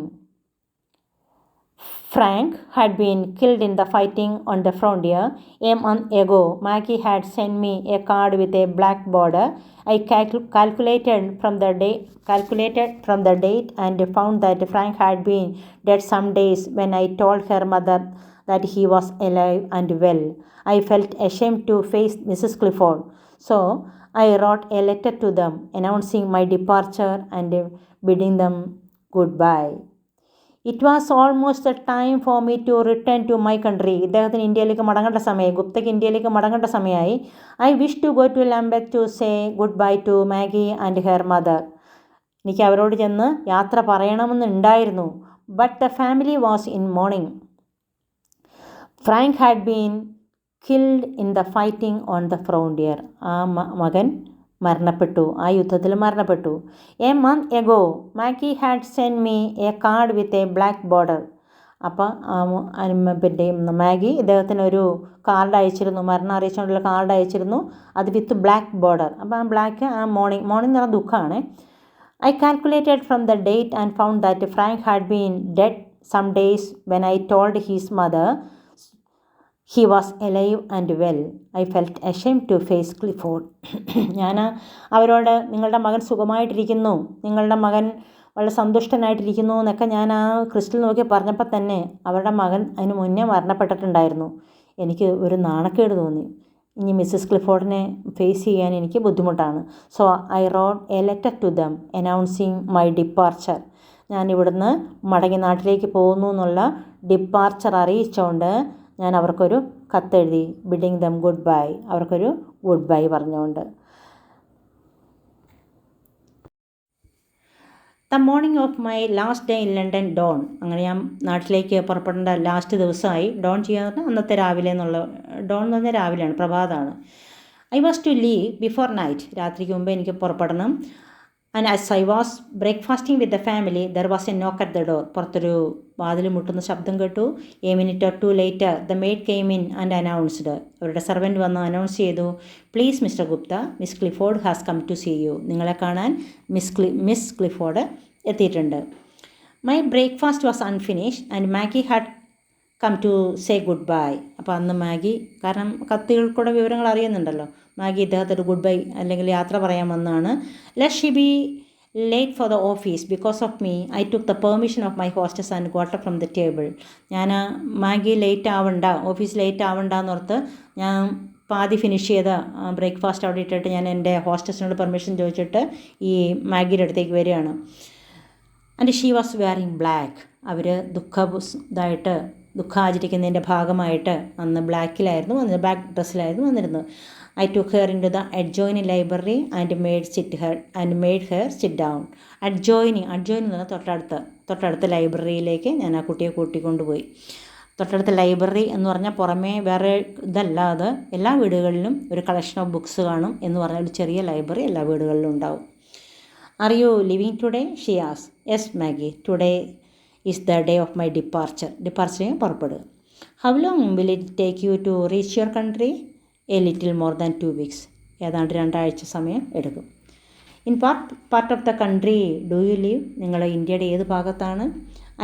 A: Frank had been killed in the fighting on the frontier. A month ago, Maggie had sent me a card with a black border. I calculated from the date and found that Frank had been dead some days when I told her mother that he was alive and well. I felt ashamed to face Mrs. Clifford, so I wrote a letter to them announcing my departure and bidding them goodbye. It was almost the time for me to return to my country. ഇദ്ദേഹത്തിന് ഇന്ത്യയിലേക്ക് മടങ്ങേണ്ട സമയമായി, ഗുപ്തയ്ക്ക് ഇന്ത്യയിലേക്ക് മടങ്ങേണ്ട സമയമായി. I wish to go to Lambeth to say goodbye to Maggie and her mother. എനിക്ക് അവരോട് ചെന്ന് യാത്ര പറയണമെന്നുണ്ടായിരുന്നു. But the family was in mourning. Frank had been killed in the fighting on the frontier. ആ മകൻ മരണപ്പെട്ടു, ആ യുദ്ധത്തിൽ മരണപ്പെട്ടു. A month ago Maggie had send me a card with a black border. അപ്പോൾ പിന്നെ മാഗി ഇദ്ദേഹത്തിന് ഒരു കാർഡ് അയച്ചിരുന്നു, മരണം അറിയിച്ചുകൊണ്ടുള്ള കാർഡ് അയച്ചിരുന്നു, അത് വിത്ത് ബ്ലാക്ക് ബോർഡർ. അപ്പോൾ ആ ബ്ലാക്ക് ആ മോർണിംഗ് എന്ന് പറഞ്ഞാൽ ദുഃഖമാണ്. I calculated from the date and found that Frank had been dead some days when I told his mother he was alive and well. I felt ashamed to face Clifford. ഞാൻ അവരോട് നിങ്ങളുടെ മകൻ സുഖമായിട്ടിരിക്കുന്നു, നിങ്ങളുടെ മകൻ വളരെ സന്തുഷ്ടനായിട്ടിരിക്കുന്നു എന്നൊക്കെ ഞാൻ ആ ക്രിസ്റ്റൽ നോക്കി പറഞ്ഞപ്പോൾ തന്നെ അവരുടെ മകൻ അതിന് മുന്നേ മരണപ്പെട്ടിട്ടുണ്ടായിരുന്നു. എനിക്ക് ഒരു നാണക്കേട് തോന്നി. ഇനി മിസ്സസ് ക്ലിഫോർഡിനെ ഫേസ് ചെയ്യാൻ എനിക്ക് ബുദ്ധിമുട്ടാണ്. So I wrote a letter to them announcing my departure. ഞാൻ ഇവിടുന്ന് മടങ്ങി നാട്ടിലേക്ക് പോകുന്നു എന്നുള്ള ഡിപ്പാർച്ചർ അറിയിച്ചുകൊണ്ട് ഞാൻ അവർക്കൊരു കത്തെഴുതി, ബിഡിങ് ദം ഗുഡ് ബൈ, അവർക്കൊരു ഗുഡ് ബൈ പറഞ്ഞുകൊണ്ട്. The morning of my last day in London dawn. അങ്ങനെ ഞാൻ നാട്ടിലേക്ക് പുറപ്പെടേണ്ട ലാസ്റ്റ് ദിവസമായി. ഡോൺ ചെയ്യാന്ന് പറഞ്ഞാൽ അന്നത്തെ രാവിലെ എന്നുള്ള, ഡോൺ എന്ന് പറഞ്ഞാൽ രാവിലെയാണ്, പ്രഭാതമാണ്. I was to leave before night. രാത്രിക്ക് മുമ്പ് എനിക്ക് പുറപ്പെടണം. And as I was breakfasting with the family there was a knock at the door. പുറത്തൊരു വാതിൽ മുട്ടുന്ന ശബ്ദം കേട്ടു. A minute or two later the maid came in and announced. അവരുടെ സർവൻറ്റ് വന്ന് അനൗൺസ് ചെയ്തു, please mister Gupta, miss Clifford has come to see you. നിങ്ങളെ കാണാൻ മിസ് ക്ലിഫോർഡ് എത്തിയിട്ടുണ്ട്. My breakfast was unfinished and Maggie had come to say goodbye. അപ്പോൾ അന്ന് മാഗി, കാരണം കത്തുകൾക്കൂടെ വിവരങ്ങൾ അറിയുന്നുണ്ടല്ലോ, മാഗി ഇദ്ദേഹത്തോട് ഗുഡ് ബൈ അല്ലെങ്കിൽ യാത്ര പറയാൻ വന്നതാണ്. Let she be late for the office because of me I took the permission of my hostess and got from the table. ഞാൻ മാഗി ലേറ്റ് ആവണ്ട, ഓഫീസ് ലേറ്റ് ആവണ്ട എന്നോർത്ത് ഞാൻ പാതി ഫിനിഷ് ചെയ്ത ബ്രേക്ക്ഫാസ്റ്റ് അവിടെ ഇട്ടിട്ട് ഞാൻ എൻ്റെ ഹോസ്റ്റസിനോട് പെർമിഷൻ ചോദിച്ചിട്ട് ഈ മാഗിയുടെ അടുത്തേക്ക് വരികയാണ്. And she was wearing black. അവർ ദുഃഖാചരിക്കുന്നതിൻ്റെ ഭാഗമായിട്ട് അന്ന് ബ്ലാക്കിലായിരുന്നു വന്നത്, ബ്ലാക്ക് ഡ്രസ്സിലായിരുന്നു വന്നിരുന്നത്. I took her in to the adjoining library and made her sit down. Adjoining എന്ന് പറഞ്ഞാൽ തൊട്ടടുത്ത ലൈബ്രറിയിലേക്ക് ഞാൻ ആ കുട്ടിയെ കൂട്ടിക്കൊണ്ടുപോയി. തൊട്ടടുത്ത ലൈബ്രറി എന്ന് പറഞ്ഞാൽ പുറമേ വേറെ ഇതല്ലാതെ എല്ലാ വീടുകളിലും ഒരു കളക്ഷൻ ഓഫ് ബുക്സ് കാണും എന്ന് പറഞ്ഞാൽ ഒരു ചെറിയ ലൈബ്രറി എല്ലാ വീടുകളിലും ഉണ്ടാവും. Are you leaving today? She ആസ്. Yes Maggie, today is the day of my departure പുറപ്പെടുക. How long will it take you to reach your country? A little more than 2 weeks. ഏതാണ്ട് 2 ആഴ്ച സമയം എടുക്കും. In part of the country do you live? നിങ്ങൾ ഇന്ത്യയുടെ ഏത് ഭാഗത്താണ്?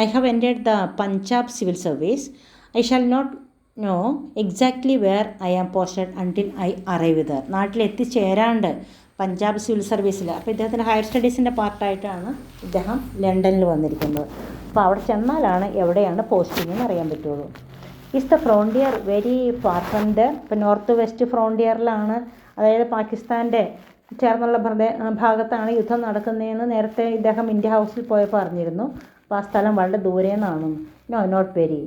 A: I have entered the Punjab civil service. I shall not know exactly where I am posted until I arrive there. നാട്ടിലെത്തിച്ചേരാണ്ട് പഞ്ചാബ് സിവിൽ സർവീസിൽ. അപ്പോൾ ഇദ്ദേഹത്തിൻ്റെ ഹയർ സ്റ്റഡീസിൻ്റെ പാർട്ടായിട്ടാണ് ഇദ്ദേഹം ലണ്ടനിൽ വന്നിരിക്കുന്നത്. അപ്പോൾ അവിടെ ചെന്നാലാണ് എവിടെയാണ് പോസ്റ്റിംഗ് എന്ന് അറിയാൻ പറ്റുള്ളൂ. Is the frontier very far from there? ഇപ്പോൾ നോർത്ത് വെസ്റ്റ് ഫ്രോണ്ടിയറിലാണ്, അതായത് പാകിസ്ഥാൻ്റെ ചേർന്നുള്ള ഭാഗത്താണ് യുദ്ധം നടക്കുന്നതെന്ന് നേരത്തെ ഇദ്ദേഹം ഇന്ത്യ ഹൗസിൽ പോയപ്പോൾ അറിഞ്ഞിരുന്നു. അപ്പോൾ ആ സ്ഥലം വളരെ ദൂരെ നിന്നാണ്. No, not very.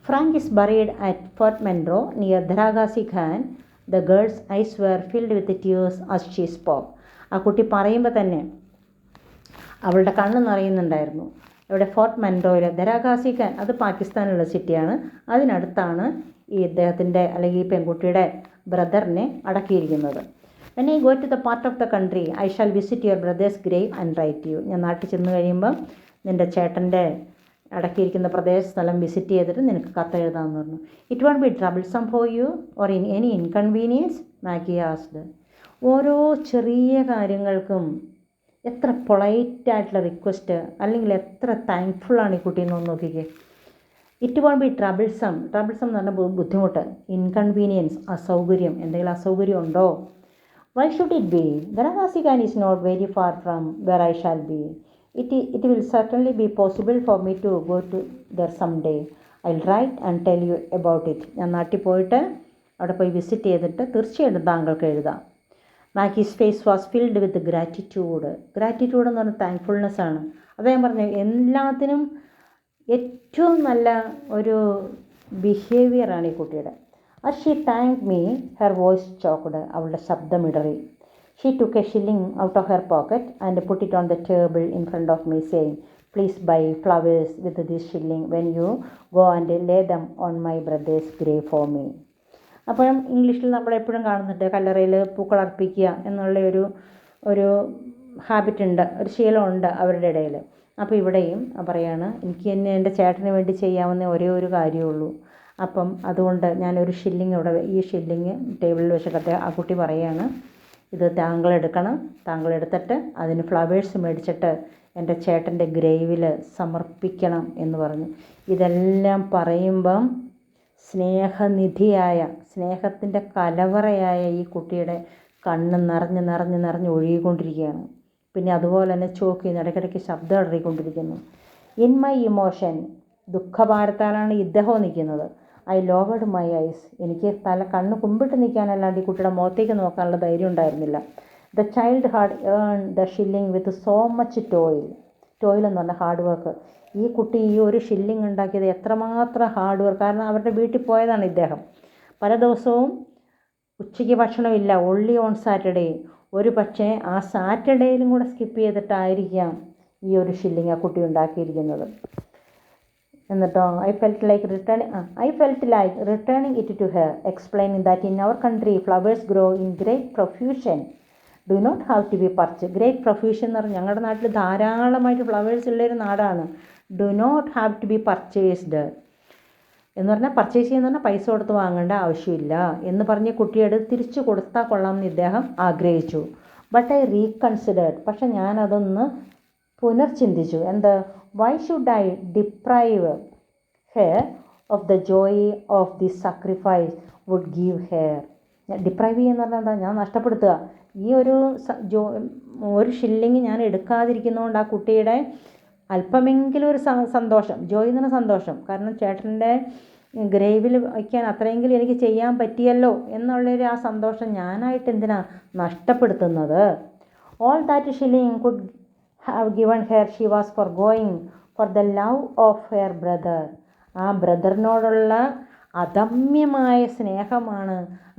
A: Frank is buried at Fort Monroe near Dharagasi Khan. The girl's eyes were filled with tears as she spoke. ആ കുട്ടി പറയുമ്പോൾ തന്നെ അവളുടെ കണ്ണ് നിറയുന്നുണ്ടായിരുന്നു. ഇവിടെ ഫോർട്ട് മൻറോയിൽ ദരാഗാസി ഖാൻ, അത് പാകിസ്ഥാനിലുള്ള സിറ്റിയാണ്, അതിനടുത്താണ് ഈ ഇദ്ദേഹത്തിൻ്റെ അല്ലെങ്കിൽ ഈ പെൺകുട്ടിയുടെ ബ്രദറിനെ അടക്കിയിരിക്കുന്നത്. When I go to the part of the country I shall visit your brother's grave and write you. ഞാൻ നാട്ടിൽ ചെന്ന് കഴിയുമ്പം നിൻ്റെ ചേട്ടൻ്റെ അടക്കിയിരിക്കുന്ന പ്രദേശ സ്ഥലം വിസിറ്റ് ചെയ്തിട്ട് നിനക്ക് കത്തെഴുതാമെന്ന് പറഞ്ഞു. It won't be troublesome for you or any inconvenience, Maggie asked. ഓരോ ചെറിയ കാര്യങ്ങൾക്കും എത്ര പൊളൈറ്റായിട്ടുള്ള റിക്വസ്റ്റ്, അല്ലെങ്കിൽ എത്ര താങ്ക്ഫുള്ളാണ് ഈ കുട്ടീന്ന് ഒന്ന് നോക്കിക്കേ. ഇറ്റ് വോണ്ട് ബി ട്രബിൾസം എന്ന് പറഞ്ഞാൽ ബുദ്ധിമുട്ട്, ഇൻകൺവീനിയൻസ് അസൗകര്യം, എന്തെങ്കിലും അസൗകര്യം ഉണ്ടോ. Why should it be? Dera Ghazi Khan is not very far from where I shall be. It will certainly be possible for me to go to there someday. I'll write and tell you about it. ഞാൻ നാട്ടിൽ പോയിട്ട് അവിടെ പോയി വിസിറ്റ് ചെയ്തിട്ട് തീർച്ചയായിട്ടും താങ്കൾക്ക് എഴുതാം. Maggie's face was filled with gratitude. Gratitude എന്ന് പറഞ്ഞാൽ താങ്ക്ഫുൾനെസ് ആണ്. അത് ഞാൻ പറഞ്ഞു, എല്ലാത്തിനും ഏറ്റവും നല്ല ഒരു ബിഹേവിയറാണ് ഈ കുട്ടിയുടെ. as she thanked me, her voice choked. അവളുടെ ശബ്ദമിടറി. She took a shilling out of her pocket and put it on the table in front of me, saying, please buy flowers with this shilling when you go and lay them on my brother's grave for me. അപ്പം ഇംഗ്ലീഷിൽ നമ്മളെപ്പോഴും കാണുന്നുണ്ട് കല്ലറയിൽ പൂക്കൾ അർപ്പിക്കുക എന്നുള്ള ഒരു ഹാബിറ്റ് ഉണ്ട്, ഒരു ശീലമുണ്ട് അവരുടെ ഇടയിൽ. അപ്പോൾ ഇവിടെയും പറയാണ്, എനിക്ക് തന്നെ എൻ്റെ ചേട്ടന് വേണ്ടി ചെയ്യാവുന്ന ഒരേ ഒരു കാര്യമുള്ളൂ. അപ്പം അതുകൊണ്ട് ഞാനൊരു ഷില്ലിങ് ഇവിടെ, ഈ ഷില്ലിങ് ടേബിളിൽ വെച്ചിട്ട് ആ കുട്ടി പറയുകയാണ്, ഇത് താങ്കളെടുക്കണം, താങ്കളെടുത്തിട്ട് അതിന് ഫ്ലവേഴ്സ് മേടിച്ചിട്ട് എൻ്റെ ചേട്ടൻ്റെ ഗ്രേവിൽ സമർപ്പിക്കണം എന്ന് പറഞ്ഞു. ഇതെല്ലാം പറയുമ്പം സ്നേഹനിധിയായ, സ്നേഹത്തിൻ്റെ കലവറയായ ഈ കുട്ടിയുടെ കണ്ണ് നിറഞ്ഞ് ഒഴുകിക്കൊണ്ടിരിക്കുകയാണ്. പിന്നെ അതുപോലെ തന്നെ ചോക്ക് ചെയ്യുന്നു, ഇടയ്ക്കിടയ്ക്ക് ശബ്ദം ഇടറിക്കൊണ്ടിരിക്കുന്നു. ഇൻ മൈ ഇമോഷൻ, ദുഃഖഭാരത്താലാണ് ഇദ്ദേഹം നിൽക്കുന്നത്. I louvred my eyes. എനിക്ക് കണ്ണ് കുമ്പിട്ട് നിൽക്കാനല്ലാണ്ട് ഈ കുട്ടിയുടെ മുഖത്തേക്ക് നോക്കാനുള്ള ധൈര്യം ഉണ്ടായിരുന്നില്ല. The child had earn the shilling with so much toil എന്ന് പറഞ്ഞാൽ ഹാർഡ് വർക്ക്. ഈ കുട്ടി ഈ ഒരു ഷില്ലിങ് ഉണ്ടാക്കിയത് എത്രമാത്രം ഹാർഡ് വർക്ക്. കാരണം അവരുടെ വീട്ടിൽ പോയതാണ് ഇദ്ദേഹം. പല ദിവസവും ഉച്ചയ്ക്ക് ഭക്ഷണമില്ല, ഒൺലി ഓൺ സാറ്റർഡേ. ഒരു പക്ഷേ ആ സാറ്റർഡേയിലും കൂടെ സ്കിപ്പ് ചെയ്തിട്ടായിരിക്കാം ഈ ഒരു ഷില്ലിങ് ആ കുട്ടി ഉണ്ടാക്കിയിരിക്കുന്നത്. എന്നിട്ടോ I felt like returning it to her, explaining that in our country flowers grow in great profusion, do not have to be purchase. Great profusion എന്ന് പറഞ്ഞാൽ ഞങ്ങളുടെ നാട്ടിൽ ധാരാളമായിട്ട് ഫ്ലവേഴ്സ് ഉള്ളൊരു നാടാണ്. Do not have to be purchased എന്ന് പറഞ്ഞാൽ, പർച്ചേസ് ചെയ്യുന്ന പറഞ്ഞാൽ പൈസ കൊടുത്ത് വാങ്ങേണ്ട ആവശ്യമില്ല എന്ന് പറഞ്ഞ് കുട്ടിയോട് തിരിച്ചു കൊടുത്താൽ കൊള്ളാമെന്ന് ഇദ്ദേഹം ആഗ്രഹിച്ചു. ബട്ട് ഐ റീകൺസിഡേർഡ്, പക്ഷെ ഞാനതൊന്ന് പുനർചിന്തിച്ചു. എന്ത്? Why should I deprive her of the joy of this sacrifice would give her. Deprive ചെയ്യുന്ന പറഞ്ഞാൽ എന്താ? ഞാൻ നഷ്ടപ്പെടുത്തുക. ഈ ഒരു ഷില്ലിങ് ഞാൻ എടുക്കാതിരിക്കുന്നതുകൊണ്ട് ആ കുട്ടിയുടെ അല്പമെങ്കിലും ഒരു സന്തോഷം, ജോയ് എന്ന് പറഞ്ഞ സന്തോഷം, കാരണം ചേട്ടൻ്റെ ഗ്രേവിൽ വയ്ക്കാൻ അത്രയെങ്കിലും എനിക്ക് ചെയ്യാൻ പറ്റിയല്ലോ എന്നുള്ളൊരു ആ സന്തോഷം ഞാനായിട്ട് എന്തിനാ നഷ്ടപ്പെടുത്തുന്നത്? All that shilling could have given her she was forgoing for the love of her brother. ആ ബ്രദറിനോടുള്ള അദമ്യമായ സ്നേഹമാണ്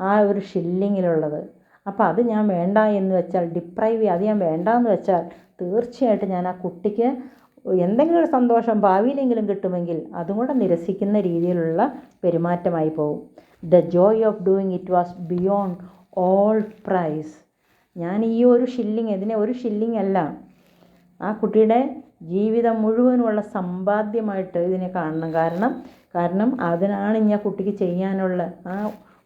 A: ആ ഒരു ഷില്ലിങ്ങിലുള്ളത്. അപ്പോൾ അത് ഞാൻ വേണ്ട എന്ന് വെച്ചാൽ, ഡിപ്രൈവ് അത് ഞാൻ വേണ്ട എന്ന് വെച്ചാൽ തീർച്ചയായിട്ടും ഞാൻ ആ കുട്ടിക്ക് എന്തെങ്കിലും ഒരു സന്തോഷം ഭാവിയിലെങ്കിലും കിട്ടുമെങ്കിൽ അതും കൂടെ നിരസിക്കുന്ന രീതിയിലുള്ള പെരുമാറ്റമായി പോകും. The joy of doing it was beyond all price. ഞാൻ ഈ ഒരു ഷില്ലിങ്, ഇതിനെ ഒരു ഷില്ലിങ് അല്ല, ആ കുട്ടിയുടെ ജീവിതം മുഴുവനുമുള്ള സമ്പാദ്യമായിട്ട് ഇതിനെ കാണണം. കാരണം അതിനാണ് ഇനി ആ കുട്ടിക്ക് ചെയ്യാനുള്ള ആ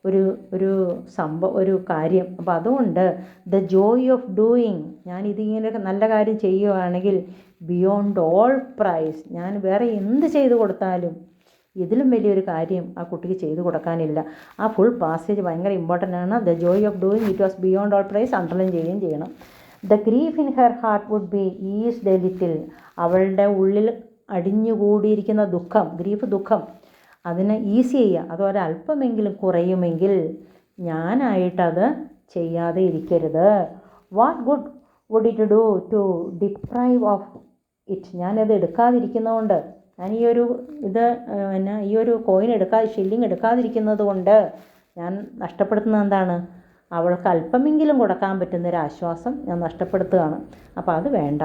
A: ഒരു കാര്യം. അപ്പോൾ അതുകൊണ്ട് ദ ജോയ് ഓഫ് ഡൂയിങ്, ഞാൻ ഇതിങ്ങനെ നല്ല കാര്യം ചെയ്യുകയാണെങ്കിൽ ബിയോണ്ട് ഓൾ പ്രൈസ്, ഞാൻ വേറെ എന്ത് ചെയ്തു കൊടുത്താലും ഇതിലും വലിയൊരു കാര്യം ആ കുട്ടിക്ക് ചെയ്തു കൊടുക്കാനില്ല. ആ ഫുൾ പാസേജ് ഭയങ്കര ഇമ്പോർട്ടൻ്റ് ആണ്. The joy of doing it was beyond all price underline ചെയ്യുകയും ചെയ്യണം. The grief in her heart would be eased a little. അവളുടെ ഉള്ളിൽ അടിഞ്ഞുകൂടിയിരിക്കുന്ന ദുഃഖം, ദുഃഖം, അതിനെ ഈസി ചെയ്യുക, അതുപോലെ അല്പമെങ്കിലും കുറയുമെങ്കിൽ ഞാനായിട്ടത് ചെയ്യാതെ ഇരിക്കരുത്. What good would it do to deprive of it. ഞാനത് എടുക്കാതിരിക്കുന്നതുകൊണ്ട് ഞാൻ ഈ ഒരു ഈ ഒരു കോയിൻ ഷില്ലിങ് എടുക്കാതിരിക്കുന്നത് കൊണ്ട് ഞാൻ നഷ്ടപ്പെടുത്തുന്നത് എന്താണ്? അവൾക്ക് അല്പമെങ്കിലും കൊടുക്കാൻ പറ്റുന്നൊരു ആശ്വാസം ഞാൻ നഷ്ടപ്പെടുത്തുകയാണ്. അപ്പോൾ അത് വേണ്ട.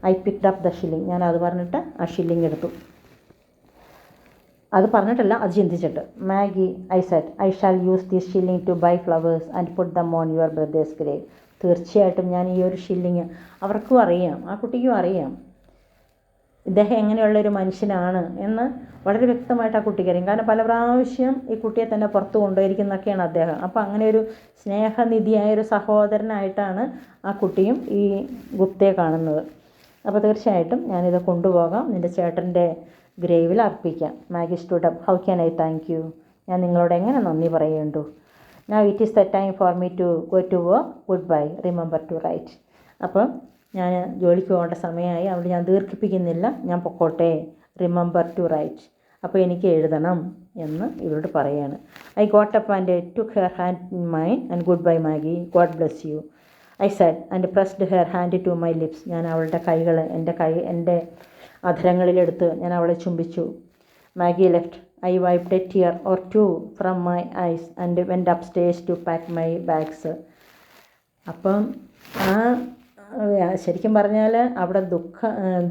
A: I picked up the shilling. ഞാൻ അത് പറഞ്ഞിട്ട് ആ ഷില്ലിങ് എടുത്തു. അത് പറഞ്ഞിട്ടല്ല, അത് ചിന്തിച്ചിട്ട്. Maggie, I said, I shall use this shilling to buy flowers and put them on your brother's grave. തീർച്ചയായിട്ടും ഞാൻ ഈ ഒരു ഷില്ലിങ്, അവർക്കും അറിയാം, ആ കുട്ടിക്കും അറിയാം ഇദ്ദേഹം എങ്ങനെയുള്ളൊരു മനുഷ്യനാണ് എന്ന് വളരെ വ്യക്തമായിട്ട് ആ കുട്ടിക്ക് അറിയാം. കാരണം പല പ്രാവശ്യം ഈ കുട്ടിയെ തന്നെ പുറത്ത് കൊണ്ടുപോയിരിക്കുന്നൊക്കെയാണ് അദ്ദേഹം. അപ്പോൾ അങ്ങനെ ഒരു സ്നേഹനിധിയായൊരു സഹോദരനായിട്ടാണ് ആ കുട്ടിയും ഈ ഗുപ്തയെ കാണുന്നത്. അപ്പോൾ തീർച്ചയായിട്ടും ഞാനിത് കൊണ്ടുപോകാം, നിൻ്റെ ചേട്ടൻ്റെ ഗ്രേവിൽ അർപ്പിക്കാം. Maggie stood up. How can I thank you? ഞാൻ നിങ്ങളോട് എങ്ങനെ നന്ദി പറയേണ്ടു? Now it is the time for me to go to work. Goodbye. Remember to write. അപ്പം ഞാൻ ജോലിക്ക് പോകേണ്ട സമയമായി, അവിടെ ഞാൻ ദീർഘിപ്പിക്കുന്നില്ല, ഞാൻ പൊക്കോട്ടെ. Remember to write. അപ്പോൾ എനിക്ക് എഴുതണം എന്ന് ഇവരോട് പറയാണ്. I got up and took her hand in mine and goodbye Maggie, God bless you, I said and pressed her hand to my lips. ഞാൻ അവളുടെ കൈകൾ എൻ്റെ അധരങ്ങളിലെടുത്ത് ഞാൻ അവളെ ചുംബിച്ചു. Maggie left. I wiped a tear or two from my eyes and went upstairs to pack my bags. അപ്പം ശരിക്കും പറഞ്ഞാൽ അവിടെ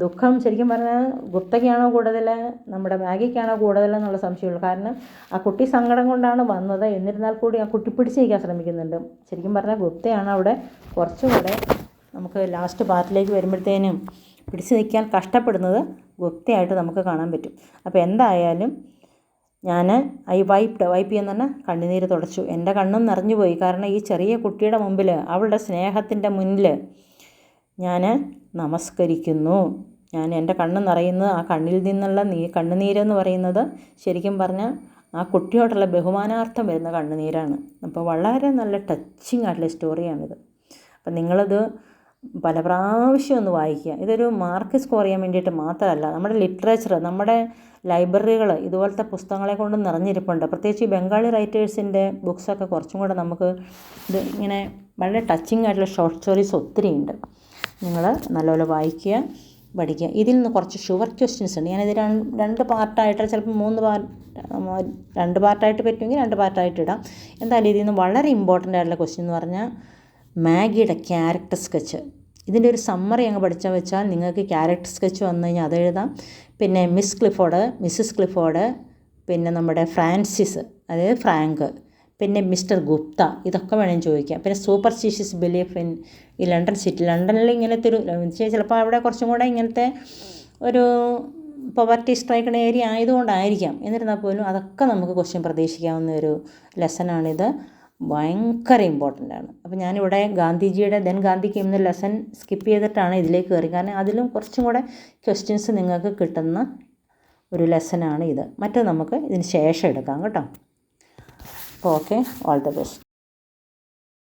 A: ദുഃഖം ശരിക്കും പറഞ്ഞാൽ ഗുപ്തയ്ക്കാണോ കൂടുതൽ നമ്മുടെ മാഗിക്കാണോ കൂടുതൽ എന്നുള്ള സംശയമുള്ളൂ. കാരണം ആ കുട്ടി സങ്കടം കൊണ്ടാണ് വന്നത്, എന്നിരുന്നാൽ കൂടി ആ കുട്ടി പിടിച്ച് നിൽക്കാൻ ശ്രമിക്കുന്നുണ്ട്. ശരിക്കും പറഞ്ഞാൽ ഗുപ്തയാണ് അവിടെ കുറച്ചുകൂടെ, നമുക്ക് ലാസ്റ്റ് പാർട്ടിലേക്ക് വരുമ്പോഴത്തേനും പിടിച്ച് നിൽക്കാൻ കഷ്ടപ്പെടുന്നത് ഗുപ്തയായിട്ട് നമുക്ക് കാണാൻ പറ്റും. അപ്പോൾ എന്തായാലും ഞാൻ വൈപ്പ് ചെയ്യുന്ന പറഞ്ഞാൽ കണ്ണുനീര് തുടച്ചു. എൻ്റെ കണ്ണും നിറഞ്ഞു പോയി. കാരണം ഈ ചെറിയ കുട്ടിയുടെ മുമ്പിൽ, അവളുടെ സ്നേഹത്തിൻ്റെ മുന്നിൽ ഞാൻ നമസ്കരിക്കുന്നു. എൻ്റെ കണ്ണ് നിറയുന്നത് ആ കണ്ണിൽ നിന്നുള്ള കണ്ണുനീരെന്ന് പറയുന്നത് ശരിക്കും പറഞ്ഞാൽ ആ കുട്ടിയോടുള്ള ബഹുമാനാർത്ഥം വരുന്ന കണ്ണുനീരാണ്. അപ്പോൾ വളരെ നല്ല ടച്ചിങ് ആയിട്ടുള്ള സ്റ്റോറിയാണിത്. അപ്പം നിങ്ങളത് പല പ്രാവശ്യം ഒന്ന് വായിക്കുക. ഇതൊരു മാർക്ക് സ്കോർ ചെയ്യാൻ വേണ്ടിയിട്ട് മാത്രമല്ല, നമ്മുടെ ലിറ്ററേച്ചർ, നമ്മുടെ ലൈബ്രറികൾ ഇതുപോലത്തെ പുസ്തകങ്ങളെ കൊണ്ട് നിറഞ്ഞിരിപ്പുണ്ട്. പ്രത്യേകിച്ച് ഈ ബംഗാളി റൈറ്റേഴ്സിൻ്റെ ബുക്സൊക്കെ കുറച്ചും കൂടെ നമുക്ക് ഇത് ഇങ്ങനെ വളരെ ടച്ചിങ് ആയിട്ടുള്ള ഷോർട്ട് സ്റ്റോറീസ് ഒത്തിരി ഉണ്ട്. നിങ്ങൾ നല്ലപോലെ വായിക്കുക, പഠിക്കുക. ഇതിൽ നിന്ന് കുറച്ച് ഷുവർ ക്വസ്റ്റ്യൻസ് ഉണ്ട്. ഞാനിത് രണ്ട് പാർട്ടായിട്ട്, ചിലപ്പോൾ 2 പാർട്ടായിട്ട് പറ്റുമെങ്കിൽ 2 പാർട്ടായിട്ട് ഇടാം. എന്തായാലും ഇതിൽ നിന്ന് വളരെ ഇമ്പോർട്ടൻ്റ് ആയിട്ടുള്ള ക്വസ്റ്റ്യൻ എന്ന് പറഞ്ഞാൽ മാഗിയുടെ ക്യാരക്ടർ സ്കെച്ച്. ഇതിൻ്റെ ഒരു സമ്മറി അങ്ങ് പഠിച്ചാൽ വെച്ചാൽ നിങ്ങൾക്ക് ക്യാരക്ടർ സ്കെച്ച് വന്നു കഴിഞ്ഞാൽ അത് എഴുതാം. പിന്നെ മിസ്സിസ് ക്ലിഫോർഡ്, പിന്നെ നമ്മുടെ ഫ്രാൻസിസ്, അതായത് ഫ്രാങ്ക്, പിന്നെ മിസ്റ്റർ ഗുപ്ത, ഇതൊക്കെ വേണമെങ്കിൽ ചോദിക്കാം. പിന്നെ സൂപ്പർസ്റ്റിഷ്യസ് ബിലീഫ് ഇൻ ഈ ലണ്ടൻ സിറ്റി. ലണ്ടനിൽ ഇങ്ങനത്തെ ഒരു ചിലപ്പോൾ അവിടെ കുറച്ചും കൂടെ ഇങ്ങനത്തെ ഒരു പോവർട്ടി സ്ട്രൈക്കണ ഏരിയ ആയതുകൊണ്ടായിരിക്കാം. എന്നിരുന്നാൽ പോലും അതൊക്കെ നമുക്ക് ക്വസ്റ്റ്യൻ പ്രതീക്ഷിക്കാവുന്ന ഒരു ലെസനാണിത്. ഭയങ്കര ഇമ്പോർട്ടൻ്റ് ആണ്. അപ്പോൾ ഞാനിവിടെ ഗാന്ധിജിയുടെ ഗാന്ധി കെയിം എന്ന ലെസൺ സ്കിപ്പ് ചെയ്തിട്ടാണ് ഇതിലേക്ക് കയറി. കാരണം അതിലും കുറച്ചും കൂടെ ക്വസ്റ്റ്യൻസ് നിങ്ങൾക്ക് കിട്ടുന്ന ഒരു ലെസനാണ് ഇത്. മറ്റത് നമുക്ക് ഇതിന് ശേഷം എടുക്കാം കേട്ടോ. അപ്പോൾ ഓക്കെ, ഓൾ ദ ബെസ്റ്റ്.